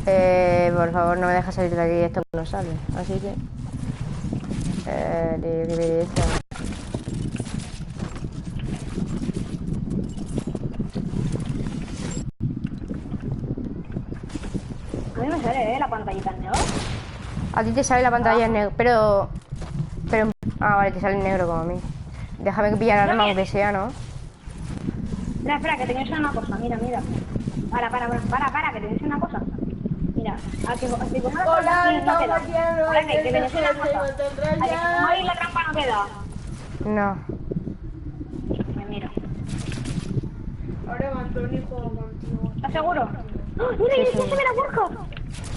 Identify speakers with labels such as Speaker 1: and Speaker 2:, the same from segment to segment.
Speaker 1: Por favor, no me dejes salir de aquí, esto no sale. Así que...
Speaker 2: A mí me sale, la pantallita en negro.
Speaker 1: A ti te sale la pantalla en negro, pero... Ah, vale, te sale en negro como a mí. Déjame que pillar arma, aunque sea, ¿no?
Speaker 2: Espera, que te voy a decir una cosa, mira. Para, que te voy a decir una cosa. Mira, a que como
Speaker 3: Hola,
Speaker 2: no queda.
Speaker 3: estamos
Speaker 2: Vale, que te voy a decir una cosa. A que como ahí la trampa no queda.
Speaker 1: No.
Speaker 2: Me miro.
Speaker 3: Ahora Antonio juego contigo.
Speaker 2: ¿Estás seguro? ¡Oh, mira,
Speaker 1: Sí,
Speaker 2: ya
Speaker 1: sí.
Speaker 2: se ve la WorldCup!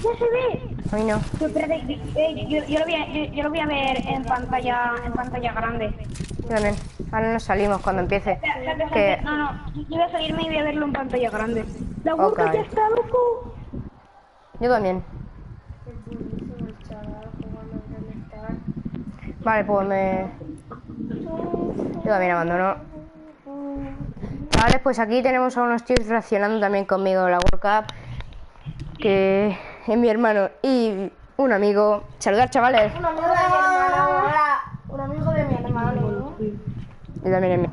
Speaker 2: ¡Ya se ve!
Speaker 1: A mí no.
Speaker 2: Pero espérate, yo lo voy a ver en pantalla grande.
Speaker 1: Yo también. Ahora nos salimos cuando empiece.
Speaker 2: Espérate, no, yo voy a salirme y voy a verlo en pantalla grande. La WorldCup
Speaker 1: Ok.
Speaker 2: ya está, loco.
Speaker 1: Yo también.
Speaker 3: Qué buenísimo el chaval jugando en estar.
Speaker 1: Vale, pues me... Yo también abandono. Vale, pues aquí tenemos a unos tíos reaccionando también conmigo la WorldCup. Que es mi hermano y un amigo. Saludar, chavales.
Speaker 3: Un amigo de mi hermano. Hola. Un amigo de mi hermano.
Speaker 1: Yo también es mi...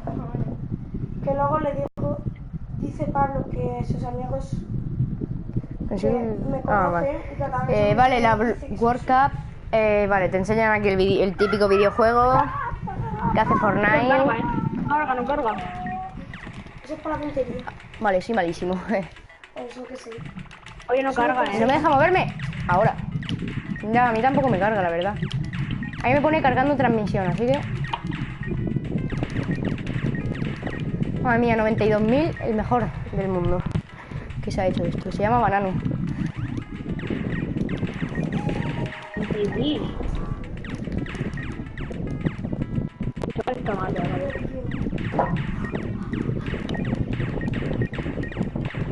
Speaker 3: Que luego le dice Pablo que sus amigos me
Speaker 1: Ah,
Speaker 3: conocen
Speaker 1: vale.
Speaker 3: y que también
Speaker 1: Vale, la WorldCup. Vale, te enseñan aquí el típico videojuego que hace Fortnite.
Speaker 2: No carga.
Speaker 3: Eso es para la puntería.
Speaker 1: Vale, sí, malísimo.
Speaker 3: Eso que sí.
Speaker 2: Oye, no carga,
Speaker 1: No me deja moverme. Ahora. Ya, a mí tampoco me carga, la verdad. Ahí me pone cargando transmisión, así que... Madre mía, 92.000, el mejor del mundo. ¿Qué se ha hecho esto? Se llama Banano.
Speaker 2: Sí. Está mal,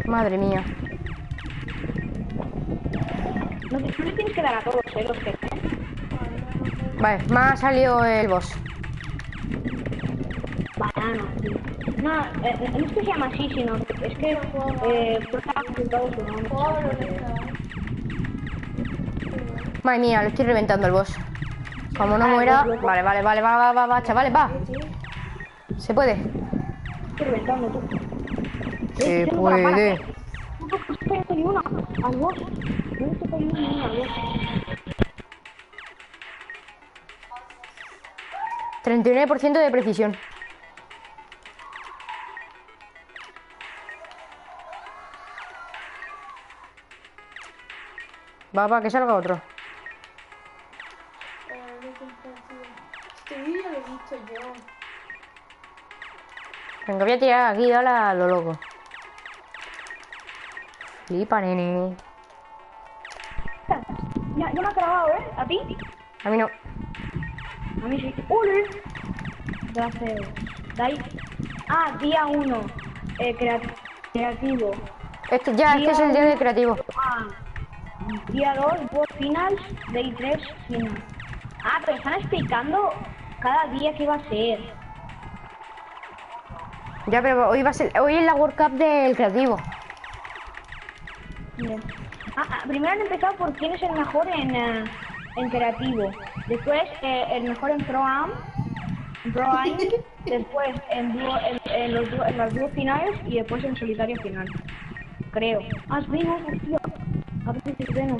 Speaker 1: Madre mía.
Speaker 2: no le tienes que dar a todos, los que...
Speaker 1: Vale, me ha salido el boss.
Speaker 2: Banano, tío. No, no es que se llama así, sino es que está apuntado su nombre.
Speaker 1: Madre mía, lo estoy reventando el boss. Como no muera... Vale, va, chavales, va. ¿Se puede?
Speaker 2: Estoy reventando, tú.
Speaker 1: Se puede.
Speaker 2: No estoy ni una al boss. No estoy ni una al boss.
Speaker 1: 39% de precisión. Va, que salga otro.
Speaker 3: Este vídeo lo he visto yo.
Speaker 1: Venga, voy a tirar aquí a lo loco. Flipa, nene.
Speaker 2: Ya me ha trabado, ¿eh? ¿A ti?
Speaker 1: A mí no.
Speaker 2: A mí sí. ¡Ole! Gracias. Dai. Ah, día 1. Creativo.
Speaker 1: Este es el día de creativo.
Speaker 2: Ah, día 2, World Finals. Day 3, Final. Ah, pero están explicando cada día qué va a ser.
Speaker 1: Ya, pero hoy es la WorldCup del creativo.
Speaker 2: Bien. Primero han empezado por quién es el mejor en creativo. Después el mejor en Pro-Am. Después en las dúos finales y después en solitario final. Creo. Vino, hostia. A ver si veno.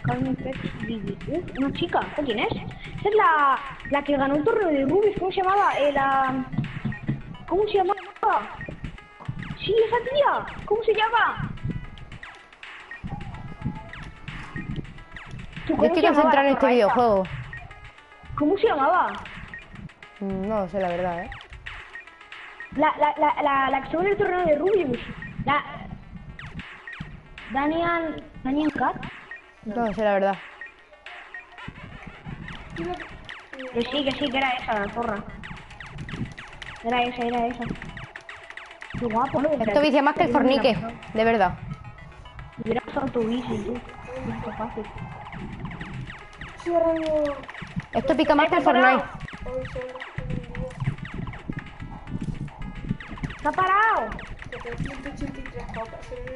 Speaker 2: Carmen Fex Gigi. Una chica. ¿Quién es? Esa es la que ganó el torneo de Rubius. ¿Cómo se llamaba? ¿Cómo se llamaba? Sí, esa tía. ¿Cómo se llama?
Speaker 1: Yo estoy concentrado en este videojuego.
Speaker 2: ¿Cómo se llamaba?
Speaker 1: No lo sé, la verdad, ¿eh?
Speaker 2: La que estuvo en el torneo de Rubius. Daniel Cat.
Speaker 1: No lo sé, la verdad.
Speaker 2: Que sí, que era esa, la zorra. Era esa. Qué guapo, ¿no?
Speaker 1: Esto vicia más que el fornique, de verdad.
Speaker 2: Hubiera pasado tu bici, tú. Esto es fácil.
Speaker 1: Esto pica más que el Fortnite.
Speaker 2: ¡Se ha parado!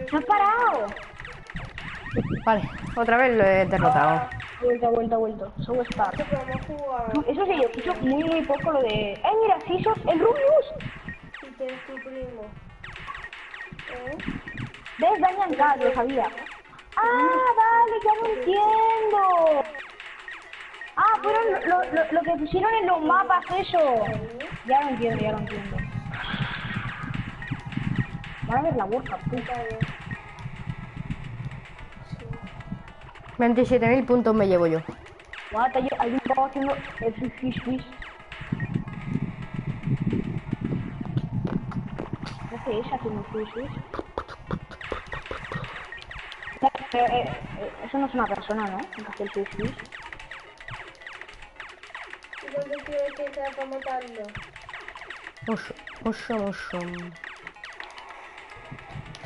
Speaker 2: ¡Se ha parado!
Speaker 1: Vale, otra vez lo he derrotado.
Speaker 2: Vuelto. So Star.
Speaker 3: ¿Qué podemos jugar?
Speaker 2: Eso sí, yo escucho muy poco lo de... Mira, sí, sos el Rubius!
Speaker 3: Y que es tu primo.
Speaker 2: ¿Ves? Dañan gas, lo sabía. ¡Ah, vale! ¡Ya lo entiendo! Ah, fueron lo que pusieron en los mapas, eso. Ya lo entiendo. Van a ver la WorldCup, tú.
Speaker 1: 27.000 puntos me llevo yo.
Speaker 2: What? Hay un pavo haciendo el fish. ¿Qué es haciendo fish? Eso no es una persona, ¿no? El que hace el fish.
Speaker 3: ¿Y dónde quieres que sea para matarlo?
Speaker 1: Oso.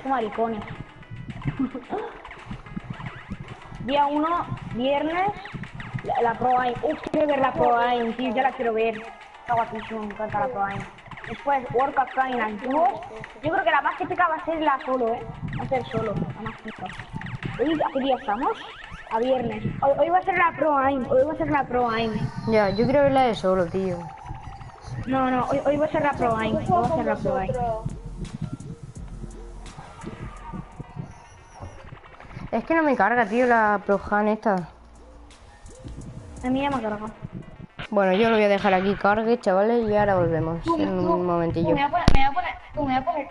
Speaker 2: Son maricones. Día 1, viernes, la Pro Aim. Quiero ver la Pro Aim, tío, ya la quiero ver. Está guapísimo, me encanta la Pro Aim. Después, WorldCup Final 2. Yo creo que la más típica va a ser la solo, Va a ser solo, la más típica. Hoy, ¿a qué día estamos? A viernes. Hoy va a ser la Pro Aim,
Speaker 1: Ya, yo quiero ver la de solo, tío.
Speaker 2: No, hoy va a ser la Pro Aim.
Speaker 3: Yo juego con vosotros.
Speaker 1: Es que no me carga, tío, la Prohan esta.
Speaker 2: A mí ya me ha cargado.
Speaker 1: Bueno, yo lo voy a dejar aquí cargue, chavales, y ahora volvemos en un momentillo.
Speaker 2: Me voy a poner.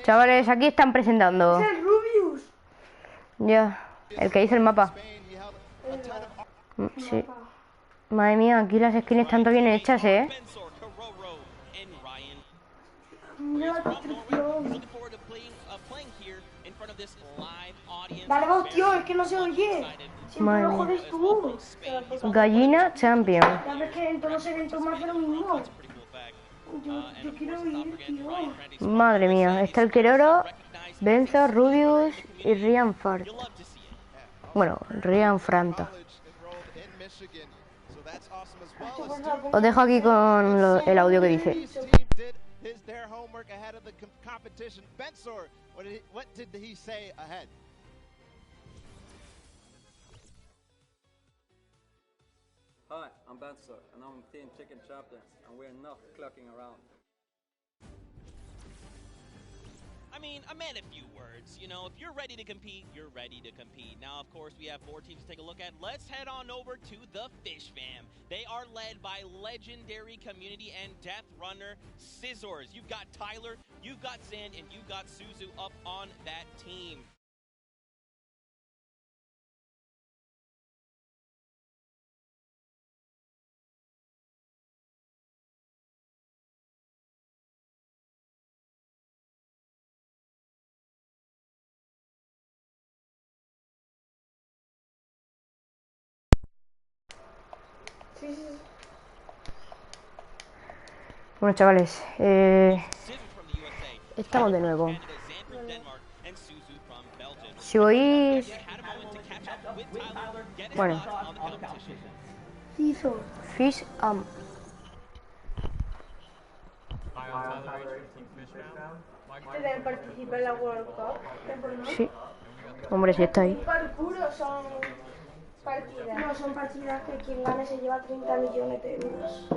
Speaker 1: Chavales, aquí están presentando.
Speaker 3: ¡Es el Rubius!
Speaker 1: Ya, el que hizo el mapa. Sí. Madre mía, aquí las skins están bien hechas,
Speaker 3: Mira la construcción. Dale vos, tío, es que no se oye. Siempre
Speaker 1: Madre
Speaker 3: lo
Speaker 1: mía.
Speaker 3: jodes tú.
Speaker 1: Gallina Champion.
Speaker 3: Ya ves que en todos los eventos más de lo mismo. Yo quiero ir, tío.
Speaker 1: Madre mía, está el Creado, Benzo, Rubius y Ryan Fart. Bueno, Ryan Franta. Os dejo aquí con el audio que dice.
Speaker 4: Hi, I'm Benzer, and I'm Team Chicken Champions, and we're not clucking around.
Speaker 5: I mean, I meant a few words. You know, if you're ready to compete, you're ready to compete. Now, of course, we have 4 teams to take a look at. Let's head on over to the Fish Fam. They are led by legendary community and death runner Scissors. You've got Tyler, you've got Zand, and you've got Suzu up on that team.
Speaker 3: Sí.
Speaker 1: Bueno, chavales, Estamos de nuevo. Si oís... Bueno.
Speaker 3: Hizo.
Speaker 1: Fish
Speaker 3: ¿Te participa en la WorldCup?
Speaker 1: Sí. Hombre, si está ahí.
Speaker 3: Puro son partidas. No, son partidas que quien gane se lleva 30 millones de euros.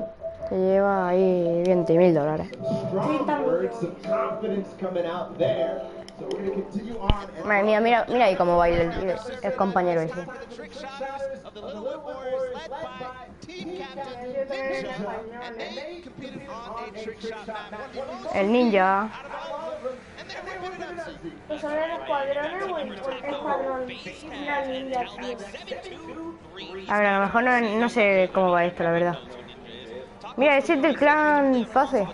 Speaker 1: Te lleva ahí $20.000.
Speaker 3: 30 millones.
Speaker 1: Madre mía, mira ahí cómo baila el compañero ese. El ninja.
Speaker 3: ¿Pues son el escuadrón o el escuadrón final ninja, tío?
Speaker 1: A ver, a lo mejor no sé cómo va esto, la verdad. Mira, ese es del clan Face.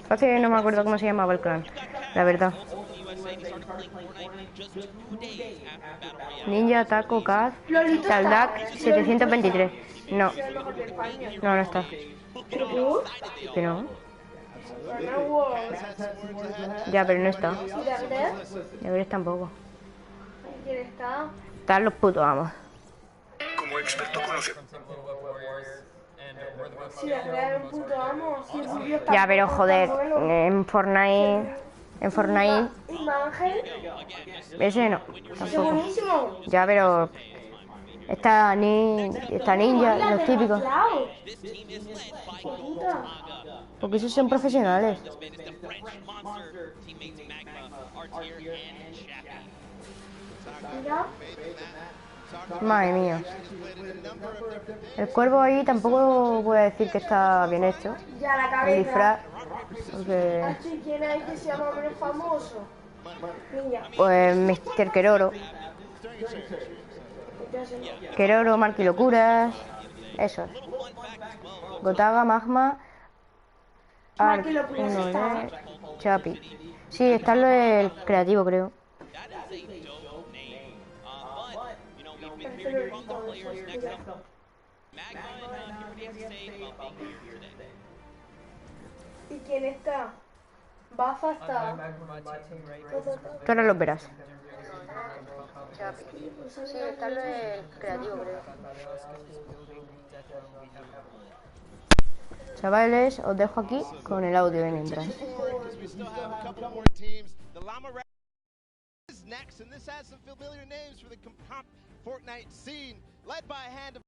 Speaker 1: Face no me acuerdo cómo se llamaba el clan, la verdad. Ninja, Taco, Kaz, Saldak, 723. No. No está. ¿Que no? Ya, pero no está. Ya veréis tampoco.
Speaker 3: ¿Quién está?
Speaker 1: Están los putos amos.
Speaker 6: Como experto conoce.
Speaker 3: Si la crea un puto amo, si Rubio está.
Speaker 1: Ya, pero joder, en Fortnite... En Fortnite...
Speaker 3: Ángel,
Speaker 1: Ese no,
Speaker 3: es
Speaker 1: tampoco.
Speaker 3: buenísimo.
Speaker 1: Ya, pero... Esta ninja, los típicos.
Speaker 3: Puta.
Speaker 1: Porque esos son profesionales.
Speaker 3: Mira.
Speaker 1: Madre mía. El cuervo ahí tampoco voy a decir que está bien hecho.
Speaker 3: Ya la
Speaker 1: El
Speaker 3: cabeza.
Speaker 1: disfraz. Porque...
Speaker 3: Así, ¿quién hay que se llama menos famoso? Niña.
Speaker 1: Pues Mr. Keroro. Keroro, Marquilocuras. Esos. Gotaga, Magma. Ark, uno, Chapi. Sí, está lo del creativo, creo.
Speaker 3: ¿Y quién está? Bafa está.
Speaker 1: Tú ahora lo verás. Sí, está lo del creativo, creo. Chavales, os dejo aquí con el audio de mientras.
Speaker 7: Next, and this has some familiar names for the Fortnite scene, led by a hand of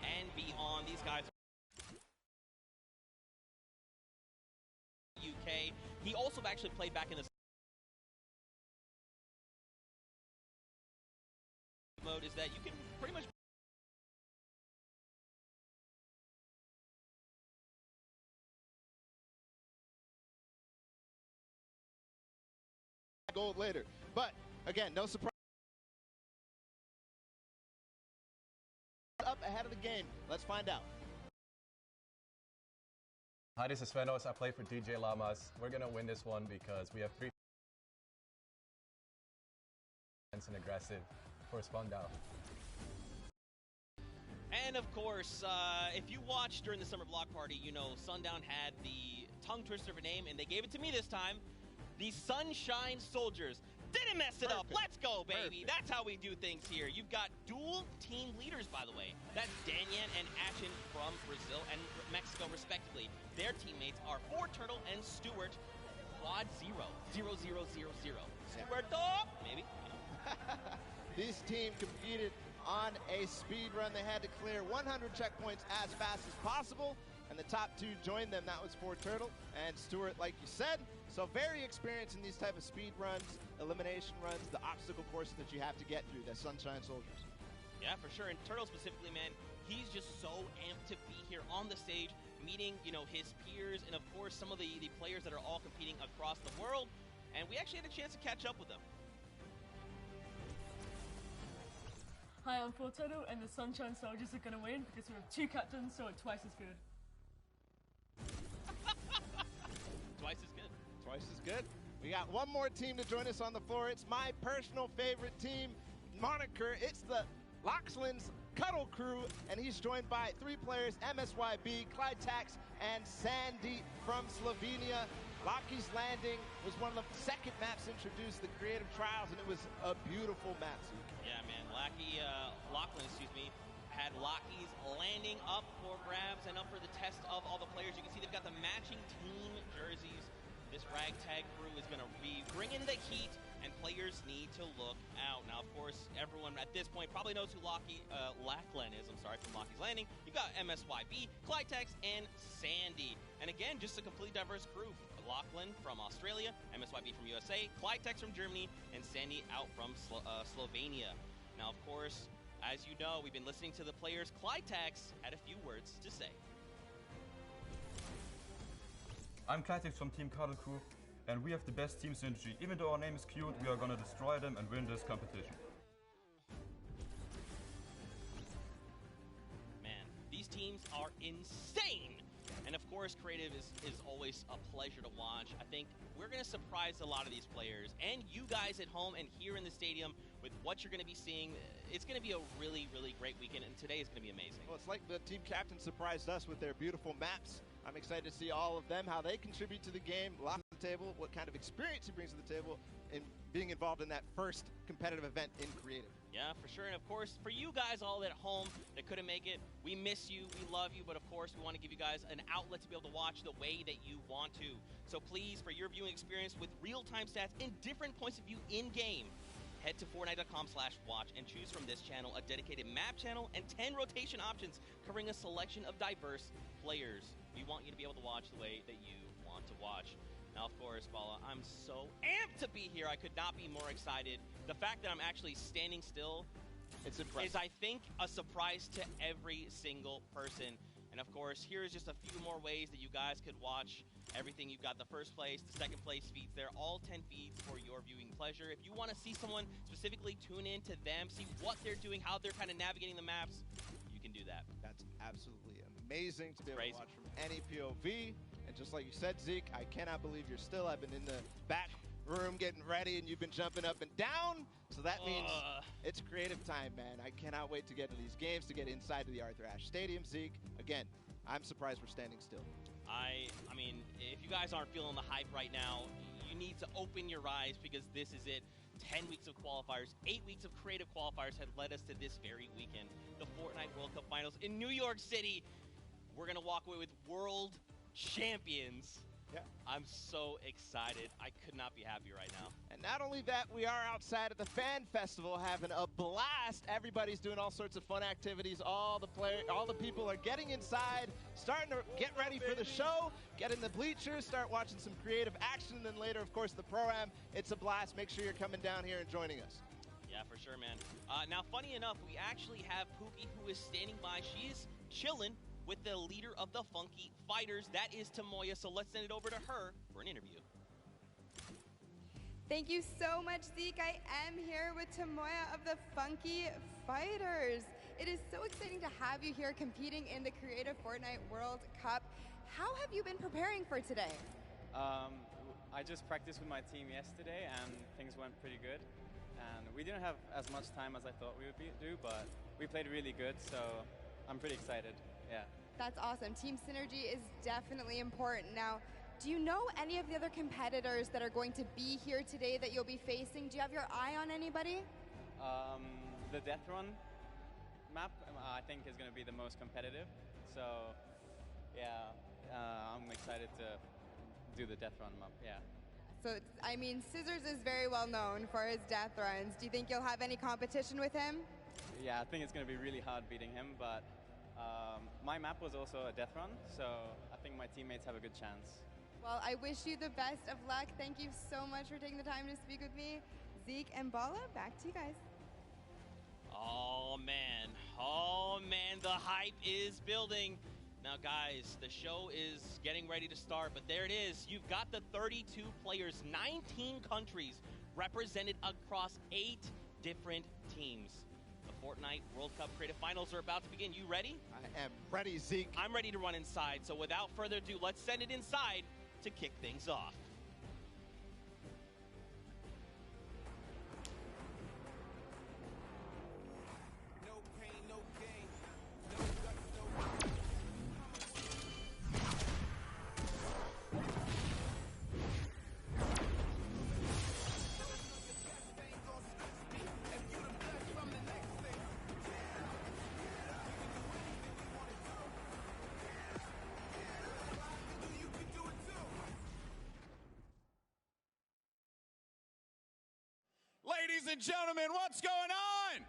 Speaker 7: and beyond. These guys are UK. He also actually played back in the mode is that you can pretty much gold later. But again, no surprise. Up ahead of the game. Let's find out.
Speaker 8: Hi, this is Svenos. I play for DJ Lamas. We're gonna win this one because we have 3 and aggressive for Sundown.
Speaker 5: And of course, if you watched during the summer block party, you know Sundown had the tongue twister of a name, and they gave it to me this time. The Sunshine Soldiers. Didn't mess it up. Let's go, baby. That's how we do things here. You've got dual team leaders, by the way. That's Danyan and Action from Brazil and Mexico, respectively. Their teammates are Turtle and Stuart. Quad 0. 0, 0, 0, 0. Stuarto, maybe.
Speaker 7: This team competed on a speed run. They had to clear 100 checkpoints as fast as possible, and the top 2 joined them. That was Turtle and Stuart, like you said. So very experienced in these type of speed runs, elimination runs, the obstacle courses that you have to get through, the Sunshine Soldiers.
Speaker 5: Yeah, for sure. And Turtle specifically, man, he's just so amped to be here on the stage, meeting, you know, his peers, and of course some of the players that are all competing across the world. And we actually had a chance to catch up with them.
Speaker 9: Hi, I'm Fortnite, and the Sunshine Soldiers are gonna win because we have 2 captains, so it's twice as good.
Speaker 5: Twice as good.
Speaker 7: This is good. We got one more team to join us on the floor. It's my personal favorite team moniker. It's the Loxland's Cuddle Crew, and he's joined by 3 players, MSYB, Clyde Tax, and Sandy from Slovenia. Lockie's Landing was one of the second maps introduced, the creative trials, and it was a beautiful map.
Speaker 5: Yeah, man. Lachlan, had Lockie's Landing up for grabs and up for the test of all the players. You can see they've got the matching team jerseys. This ragtag crew is going to be bringing the heat, and players need to look out. Now, of course, everyone at this point probably knows who Lachlan is. I'm sorry, from Lockie's Landing. You've got MSYB, Clytex, and Sandy. And again, just a completely diverse crew. Lachlan from Australia, MSYB from USA, Clytex from Germany, and Sandy out from Slovenia. Now, of course, as you know, we've been listening to the players. Clytex had a few words to say.
Speaker 10: I'm Clytex from Team Cuddle Crew, and we have the best team synergy. Even though our name is cute, we are gonna destroy them and win this competition.
Speaker 5: Man, these teams are insane! And of course, creative is always a pleasure to watch. I think we're going to surprise a lot of these players and you guys at home and here in the stadium with what you're going to be seeing. It's going to be a really, really great weekend, and today is going to be amazing.
Speaker 7: Well, it's like the team captain surprised us with their beautiful maps. I'm excited to see all of them, how they contribute to the game, a lot on the table, what kind of experience he brings to the table in being involved in that first competitive event in creative.
Speaker 5: Yeah, for sure. And of course, for you guys all at home that couldn't make it, we miss you, we love you, but of course, we want to give you guys an outlet to be able to watch the way that you want to. So please, for your viewing experience with real-time stats and different points of view in-game, head to Fortnite.com/watch and choose from this channel a dedicated map channel and 10 rotation options covering a selection of diverse players. We want you to be able to watch the way that you want to watch. Now, of course, Bala, I'm so amped to be here. I could not be more excited. The fact that I'm actually standing still
Speaker 7: is,
Speaker 5: I think, a surprise to every single person. And, of course, here is just a few more ways that you guys could watch everything. You've got the first place, the second place feeds there, all 10 feeds for your viewing pleasure. If you want to see someone specifically, tune in to them, see what they're doing, how they're kind of navigating the maps, you can do that.
Speaker 7: That's absolutely amazing to be able to watch from any POV. And just like you said, Zeke, I cannot believe you're still. I've been in the back room getting ready, and you've been jumping up and down. So that means it's creative time, man. I cannot wait to get to these games, to get inside to the Arthur Ashe Stadium, Zeke. Again, I'm surprised we're standing still.
Speaker 5: I mean, if you guys aren't feeling the hype right now, you need to open your eyes, because this is it. 10 weeks of qualifiers, 8 weeks of creative qualifiers had led us to this very weekend. The Fortnite World Cup Finals in New York City. We're going to walk away with world champions.
Speaker 7: Yeah.
Speaker 5: I'm so excited. I could not be happy right now.
Speaker 7: And not only that, we are outside at the Fan Festival having a blast. Everybody's doing all sorts of fun activities. All the people are getting inside, starting to get ready for the show, get in the bleachers, start watching some creative action, and then later, of course, the pro-am. It's a blast. Make sure you're coming down here and joining us.
Speaker 5: Yeah, for sure, man. Now, funny enough, we actually have Pookie, who is standing by. She's chilling with the leader of the Funky Fighters. That is Tamoya, so let's send it over to her for an interview.
Speaker 11: Thank you so much, Zeke. I am here with Tamoya of the Funky Fighters. It is so exciting to have you here competing in the Creative Fortnite World Cup. How have you been preparing for today?
Speaker 12: I just practiced with my team yesterday, and things went pretty good. And we didn't have as much time as I thought we would do, but we played really good, so I'm pretty excited. Yeah.
Speaker 11: That's awesome. Team synergy is definitely important. Now, do you know any of the other competitors that are going to be here today that you'll be facing? Do you have your eye on anybody?
Speaker 12: The Death Run map, I think, is going to be the most competitive. So, yeah, I'm excited to do the Death Run map, yeah.
Speaker 11: So, I mean, Scissors is very well known for his death runs. Do you think you'll have any competition with him?
Speaker 12: Yeah, I think it's going to be really hard beating him, but my map was also a death run, so I think my teammates have a good chance.
Speaker 11: Well, I wish you the best of luck. Thank you so much for taking the time to speak with me. Zeke and Bala, back to you guys.
Speaker 5: Oh, man, the hype is building. Now, guys, the show is getting ready to start, but there it is. You've got the 32 players, 19 countries represented across 8 different teams. The Fortnite World Cup Creative Finals are about to begin. You ready?
Speaker 7: I am ready, Zeke.
Speaker 5: I'm ready to run inside, so without further ado, let's send it inside to kick things off.
Speaker 13: Ladies and gentlemen, what's going on?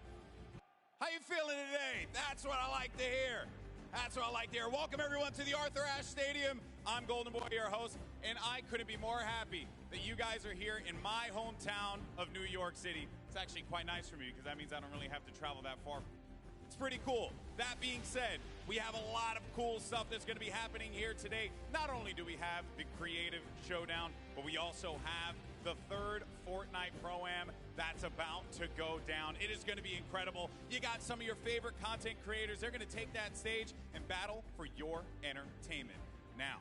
Speaker 13: How you feeling today? That's what I like to hear. That's what I like to hear. Welcome everyone to the Arthur Ashe Stadium. I'm Golden Boy, your host, and I couldn't be more happy that you guys are here in my hometown of New York City. It's actually quite nice for me because that means I don't really have to travel that far. It's pretty cool. That being said, we have a lot of cool stuff that's going to be happening here today. Not only do we have the Creative Showdown, but we also have the third Fortnite Pro-Am that's about to go down. It is going to be incredible. You got some of your favorite content creators. They're going to take that stage and battle for your entertainment. Now,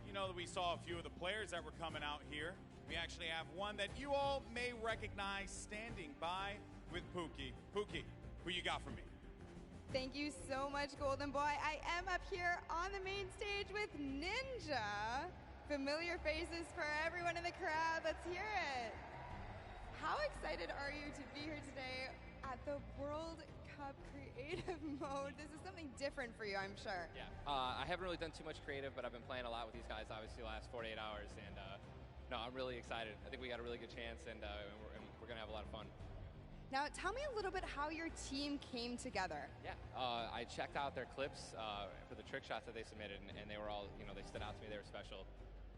Speaker 13: you know that we saw a few of the players that were coming out here. We actually have one that you all may recognize standing by with Pookie. Pookie, who you got for me?
Speaker 11: Thank you so much, Golden Boy. I am up here on the main stage with Ninja. Familiar faces for everyone in the crowd. Let's hear it. How excited are you to be here today at the World Cup creative mode? This is something different for you, I'm sure.
Speaker 14: Yeah, I haven't really done too much creative, but I've been playing a lot with these guys, obviously, the last 48 hours. And no, I'm really excited. I think we got a really good chance, and we're going to have a lot of fun.
Speaker 11: Now, tell me a little bit how your team came together.
Speaker 14: Yeah, I checked out their clips for the trick shots that they submitted, and they were all, you know, they stood out to me. They were special.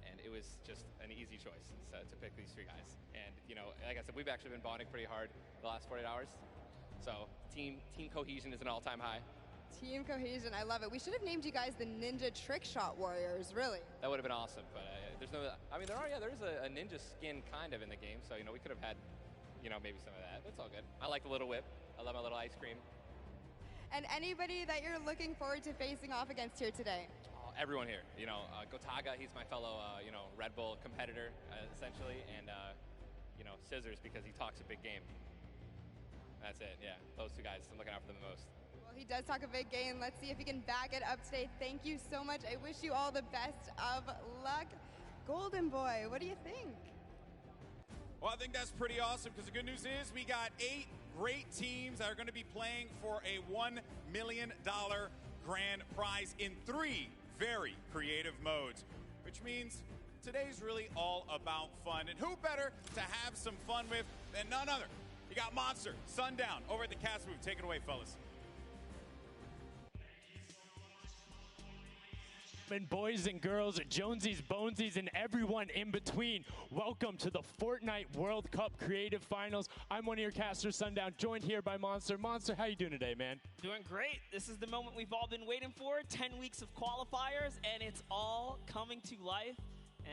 Speaker 14: And it was just an easy choice to pick these three guys. And, you know, like I said, we've actually been bonding pretty hard the last 48 hours. So team cohesion is an all-time high.
Speaker 11: Team cohesion, I love it. We should have named you guys the Ninja Trick Shot Warriors, really.
Speaker 14: That would have been awesome, but there's no, I mean, there is a ninja skin kind of in the game, so, you know, we could have had, you know, maybe some of that. That's all good. I like the little whip. I love my little ice cream.
Speaker 11: And anybody that you're looking forward to facing off against here today?
Speaker 14: Everyone here, you know, Gotaga, he's my fellow, you know, Red Bull competitor, essentially, and, you know, Scissors because he talks a big game. That's it, yeah. Those two guys, I'm looking out for them the most.
Speaker 11: Well, he does talk a big game. Let's see if he can back it up today. Thank you so much. I wish you all the best of luck. Golden Boy, what do you think?
Speaker 13: Well, I think that's pretty awesome because the good news is we got 8 great teams that are going to be playing for a $1 million grand prize in 3 very creative modes, which means today's really all about fun. And who better to have some fun with than none other? You got Monster, Sundown, over at the cast booth. Take it away, fellas.
Speaker 15: And boys and girls, Jonesies, Bonesies, and everyone in between, welcome to the Fortnite World Cup Creative Finals. I'm one of your casters, Sundown, joined here by Monster. Monster, how you doing today, man?
Speaker 16: Doing great. This is the moment we've all been waiting for. 10 weeks of qualifiers, and it's all coming to life.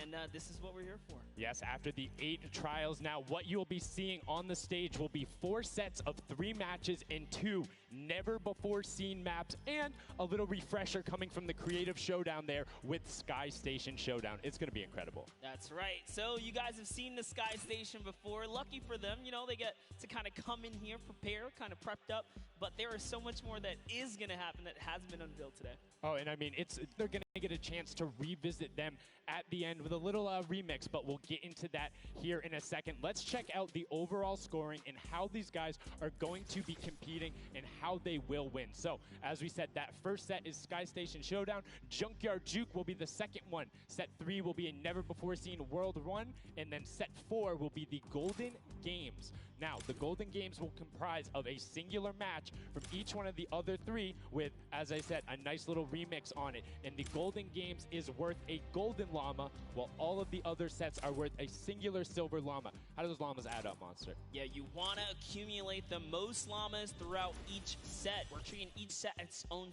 Speaker 16: And this is what we're here for.
Speaker 15: Yes, after the 8 trials now, what you'll be seeing on the stage will be 4 sets of 3 matches in 2 never-before-seen maps, and a little refresher coming from the Creative Showdown there with Sky Station Showdown. It's going to be incredible.
Speaker 16: That's right. So you guys have seen the Sky Station before. Lucky for them, you know, they get to kind of come in here, prepare, kind of prepped up. But there is so much more that is going to happen that hasn't been unveiled today.
Speaker 15: Oh, and I mean, they're going to get a chance to revisit them at the end with a little remix, but we'll get into that here in a second. Let's check out the overall scoring and how these guys are going to be competing and how they will win. So, as we said, that first set is Sky Station Showdown. Junkyard Juke will be the second one. Set 3 will be a never-before-seen World 1, and then set 4 will be the Golden Games. Now, the Golden Games will comprise of a singular match from each one of the other 3 with, as I said, a nice little remix on it. And the Golden Games is worth a golden llama, while all of the other sets are worth a singular silver llama. How do those llamas add up, Monster?
Speaker 16: Yeah, you want to accumulate the most llamas throughout each set. We're treating each set as its own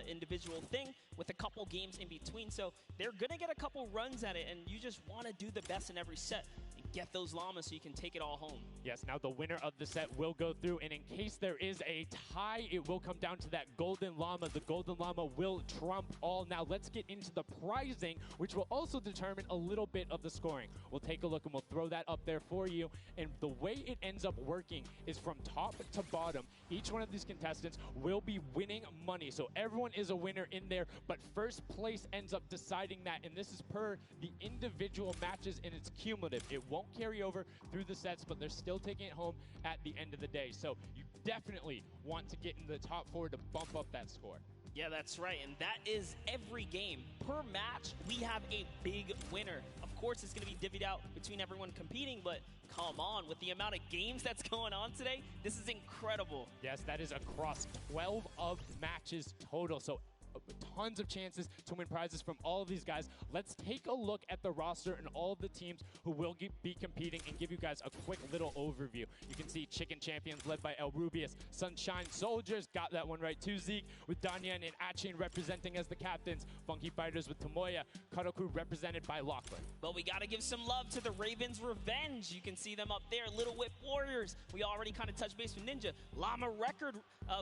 Speaker 16: individual thing with a couple games in between. So they're going to get a couple runs at it, and you just want to do the best in every set. Get those llamas so you can take it all home.
Speaker 15: Yes, now the winner of the set will go through, and in case there is a tie, it will come down to that golden llama. The golden llama will trump all. Now let's get into the prizing, which will also determine a little bit of the scoring. We'll take a look and we'll throw that up there for you. And the way it ends up working is from top to bottom. Each one of these contestants will be winning money. So everyone is a winner in there, but first place ends up deciding that, and this is per the individual matches, and it's cumulative. It won't carry over through the sets, but they're still taking it home at the end of the day. So you definitely want to get in the top 4 to bump up that score.
Speaker 16: Yeah, that's right, and that is every game. Per match, we have a big winner. Of course, it's going to be divvied out between everyone competing, but come on, with the amount of games that's going on today, this is incredible.
Speaker 15: Yes, that is across 12 of matches total, so tons of chances to win prizes from all of these guys. Let's take a look at the roster and all of the teams who will be competing and give you guys a quick little overview. You can see Chicken Champions led by El Rubius, Sunshine Soldiers, got that one right too, Zeke, with Danyan and Achin representing as the captains, Funky Fighters with Tomoya, Karoku represented by Lachlan.
Speaker 16: But we got to give some love to the Ravens Revenge. You can see them up there, Little Whip Warriors. We already kind of touched base with Ninja. Llama Record,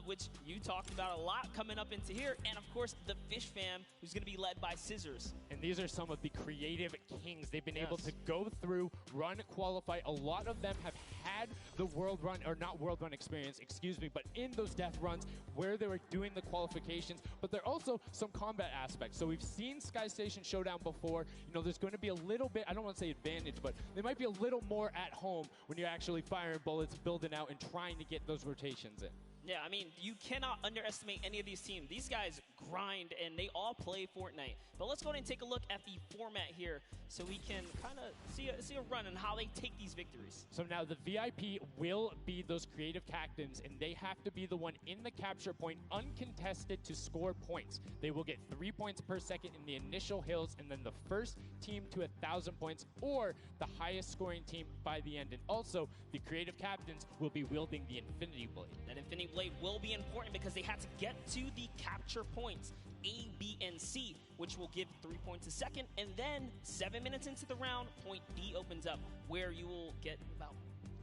Speaker 16: which you talked about a lot coming up into here, and of course, the Fish Fam, who's going to be led by Scissors.
Speaker 15: And these are some of the creative kings. They've been able to go through, run, qualify. A lot of them have had the world run, or not world run experience, excuse me, but in those death runs where they were doing the qualifications, but there are also some combat aspects. So we've seen Sky Station Showdown before. You know, there's going to be a little bit, I don't want to say advantage, but they might be a little more at home when you're actually firing bullets, building out, and trying to get those rotations in.
Speaker 16: Yeah, I mean, you cannot underestimate any of these teams. These guys grind, and they all play Fortnite. But let's go ahead and take a look at the format here so we can kind of see a run on how they take these victories.
Speaker 15: So now the VIP will be those creative captains, and they have to be the one in the capture point uncontested to score points. They will get 3 points per second in the initial hills, and then the first team to 1,000 points or the highest scoring team by the end. And also, the creative captains will be wielding the Infinity Blade.
Speaker 16: That Infinity Blade will be important because they had to get to the capture points, A, B, and C, which will give 3 points a second, and then 7 minutes into the round, point D opens up, where you will get about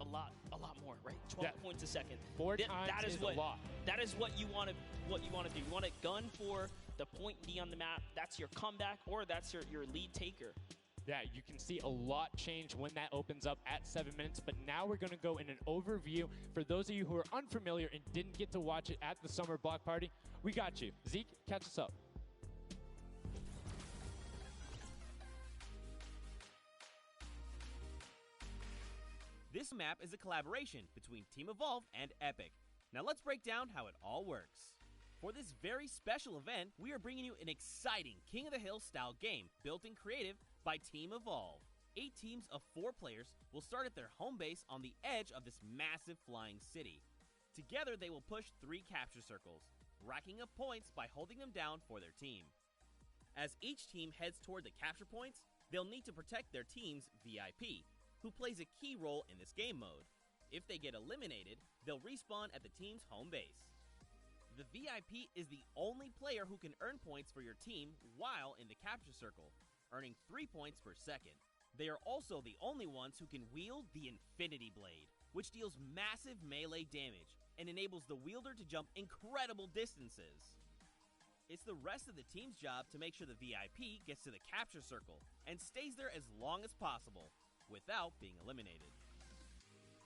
Speaker 16: a lot more, right? 12 points a second.
Speaker 15: Four times
Speaker 16: that
Speaker 15: is a lot.
Speaker 16: That is what you want to do. You want to gun for the point D on the map. That's your comeback, or that's your lead taker.
Speaker 15: Yeah, you can see a lot change when that opens up at 7 minutes, but now we're going to go in an overview. For those of you who are unfamiliar and didn't get to watch it at the summer block party, we got you. Zeke, catch us up.
Speaker 17: This map is a collaboration between Team Evolve and Epic. Now let's break down how it all works. For this very special event, we are bringing you an exciting King of the Hill style game built in creative by Team Evolve. 8 teams of 4 players will start at their home base on the edge of this massive flying city. Together they will push 3 capture circles, racking up points by holding them down for their team. As each team heads toward the capture points, they'll need to protect their team's VIP, who plays a key role in this game mode. If they get eliminated, they'll respawn at the team's home base. The VIP is the only player who can earn points for your team while in the capture circle, earning 3 points per second. They are also the only ones who can wield the Infinity Blade, which deals massive melee damage and enables the wielder to jump incredible distances. It's the rest of the team's job to make sure the VIP gets to the capture circle and stays there as long as possible without being eliminated.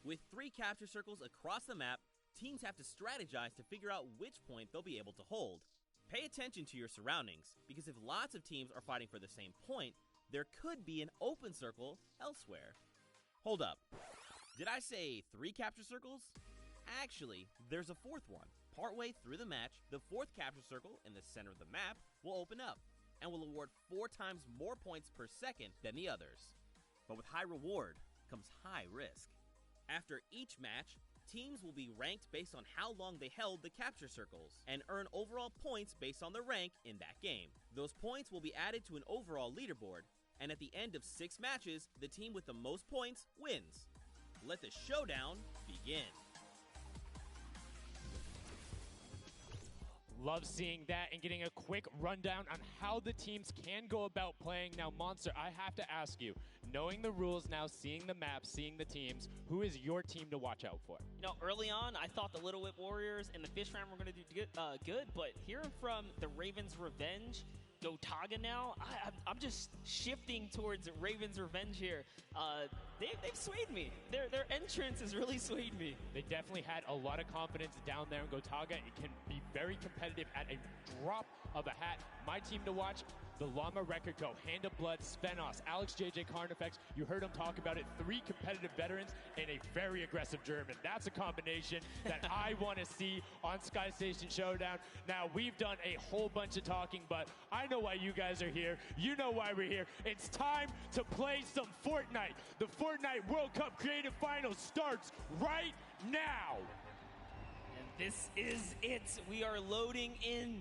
Speaker 17: With 3 capture circles across the map, teams have to strategize to figure out which point they'll be able to hold. Pay attention to your surroundings, because if lots of teams are fighting for the same point, there could be an open circle elsewhere. Hold up. Did I say 3 capture circles? Actually, there's a 4th one. Partway through the match, the 4th capture circle in the center of the map will open up and will award 4 times more points per second than the others. But with high reward comes high risk. After each match, teams will be ranked based on how long they held the capture circles and earn overall points based on their rank in that game. Those points will be added to an overall leaderboard, and at the end of 6 matches, the team with the most points wins. Let the showdown begin.
Speaker 15: Love seeing that and getting a quick rundown on how the teams can go about playing. Now, Monster, I have to ask you, knowing the rules now, seeing the map, seeing the teams, who is your team to watch out for?
Speaker 16: You know, early on, I thought the Little Whip Warriors and the Fish Fam were going to do good, but hearing from the Ravens Revenge, Gotaga now, I'm just shifting towards Ravens Revenge here. they've swayed me. Their entrance has really swayed me.
Speaker 15: They definitely had a lot of confidence down there in Gotaga. It can be very competitive at a drop of a hat. My team to watch, the Llama Record Co., Hand of Blood, Spenos, Alex JJ Carnifex. You heard him talk about it. 3 competitive veterans and a very aggressive German. That's a combination that I want to see on Sky Station Showdown. Now, we've done a whole bunch of talking, but I know why you guys are here. You know why we're here. It's time to play some Fortnite. The Fortnite World Cup Creative Finals starts right now.
Speaker 16: And this is it. We are loading in.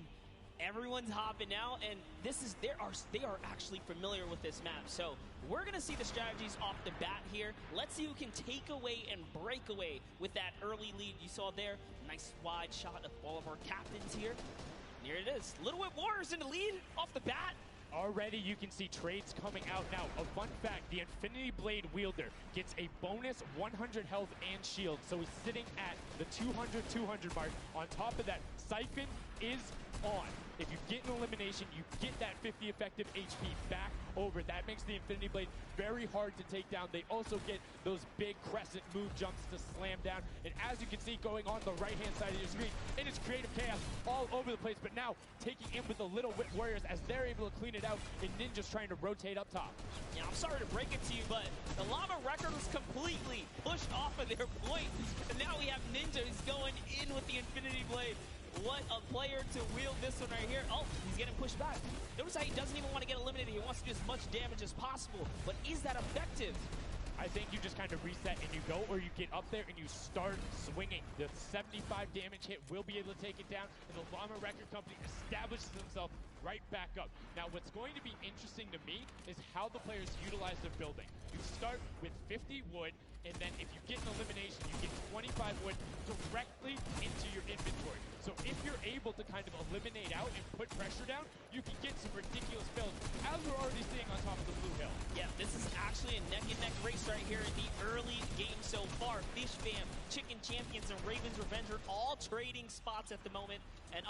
Speaker 16: Everyone's hopping out, and they are actually familiar with this map. So we're gonna see the strategies off the bat here. Let's see who can take away and break away with that early lead you saw there. Nice wide shot of all of our captains here. And here it is. Little Whip Warriors in the lead off the bat.
Speaker 15: Already you can see trades coming out now. A fun fact, the Infinity Blade wielder gets a bonus 100 health and shield, so he's sitting at the 200 mark. On top of that, Siphon is on. If you get an elimination, you get that 50 effective HP back over. That makes the Infinity Blade very hard to take down. They also get those big crescent move jumps to slam down. And as you can see going on the right-hand side of your screen, it is creative chaos all over the place. But now taking in with the Little Whip Warriors as they're able to clean it out, and Ninja's trying to rotate up top.
Speaker 16: Yeah, I'm sorry to break it to you, but the Llama Record was completely pushed off of their point. And now we have Ninja who's going in with the Infinity Blade. What a player to wield this one right here. Oh, he's getting pushed back. Notice how he doesn't even want to get eliminated. He wants to do as much damage as possible. But is that effective?
Speaker 15: I think you just kind of reset and you go, or you get up there and you start swinging. The 75 damage hit will be able to take it down, and the Llama Record Company establishes themselves right back up. Now, what's going to be interesting to me is how the players utilize their building. You start with 50 wood, and then if you get an elimination, you get 25 wood directly into your inventory. So if you're able to kind of eliminate out and put pressure down, you can get some ridiculous builds, as we're already seeing on top of the Blue Hill.
Speaker 16: Yeah, this is actually a neck-and-neck race right here in the early game so far. Fish Fam, Chicken Champions, and Raven's Revenge are all trading spots at the moment. And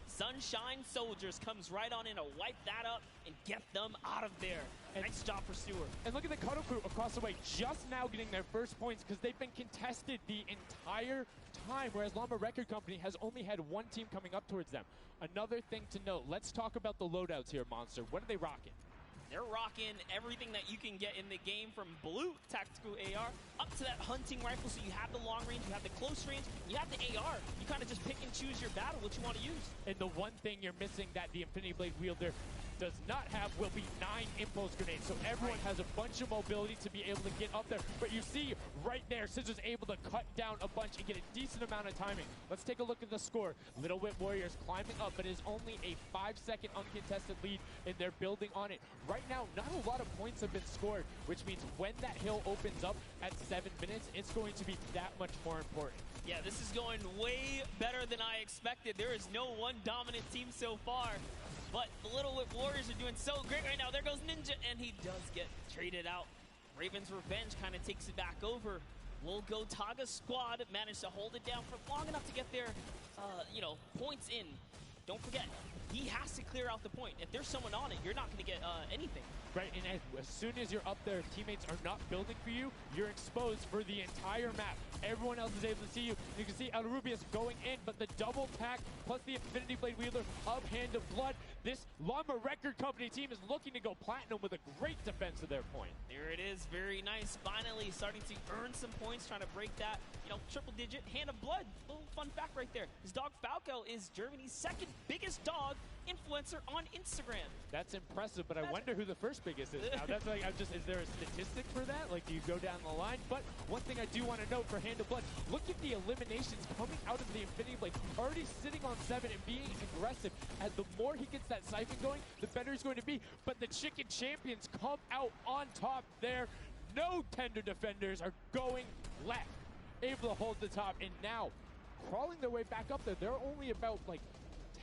Speaker 16: Sunshine Soldiers comes right on in to wipe that up and get them out of there. And nice job for Stewart.
Speaker 15: And look at the Cuddle Crew across the way, just now getting their first points because they've been contested the entire time, whereas Llama Record Company has only had one team coming up towards them. Another thing to note, let's talk about the loadouts here, Monster. What are they rocking?
Speaker 16: They're rocking everything that you can get in the game, from blue tactical AR up to that hunting rifle. So you have the long range, you have the close range, you have the AR. You kind of just pick and choose your battle, what you want to use.
Speaker 15: And the one thing you're missing that the Infinity Blade wielder does not have will be 9 impulse grenades. So everyone has a bunch of mobility to be able to get up there. But you see right there, Scissor's able to cut down a bunch and get a decent amount of timing. Let's take a look at the score. Little Whip Warriors climbing up, but it is only a 5-second uncontested lead, and they're building on it. Right now, not a lot of points have been scored, which means when that hill opens up at 7 minutes, it's going to be that much more important.
Speaker 16: Yeah, this is going way better than I expected. There is no one dominant team so far. But the Little Whip Warriors are doing so great right now. There goes Ninja, and he does get traded out. Raven's Revenge kind of takes it back over. Will Gotaga squad manage to hold it down for long enough to get their, points in. Don't forget, he has to clear out the point. If there's someone on it, you're not going to get anything.
Speaker 15: Right, and as soon as you're up there, teammates are not building for you, you're exposed for the entire map. Everyone else is able to see you. You can see El Rubius going in, but the double tack plus the Infinity Blade wielder of Hand of Blood. This Llama Record Company team is looking to go platinum with a great defense of their point.
Speaker 16: There it is, very nice. Finally starting to earn some points, trying to break that, triple digit. Hand of Blood, little fun fact right there. His dog Falco is Germany's second biggest dog influencer on Instagram.
Speaker 15: That's impressive, but I wonder who the first biggest is now. That's like, is there a statistic for that? Like, do you go down the line? But one thing I do want to note for Hand of Blood, look at the eliminations coming out of the Infinity Blade. Already sitting on 7 and being aggressive. And the more he gets that siphon going, the better he's going to be. But the Chicken Champions come out on top there. No tender defenders are going left. Able to hold the top, and now crawling their way back up there. They're only about,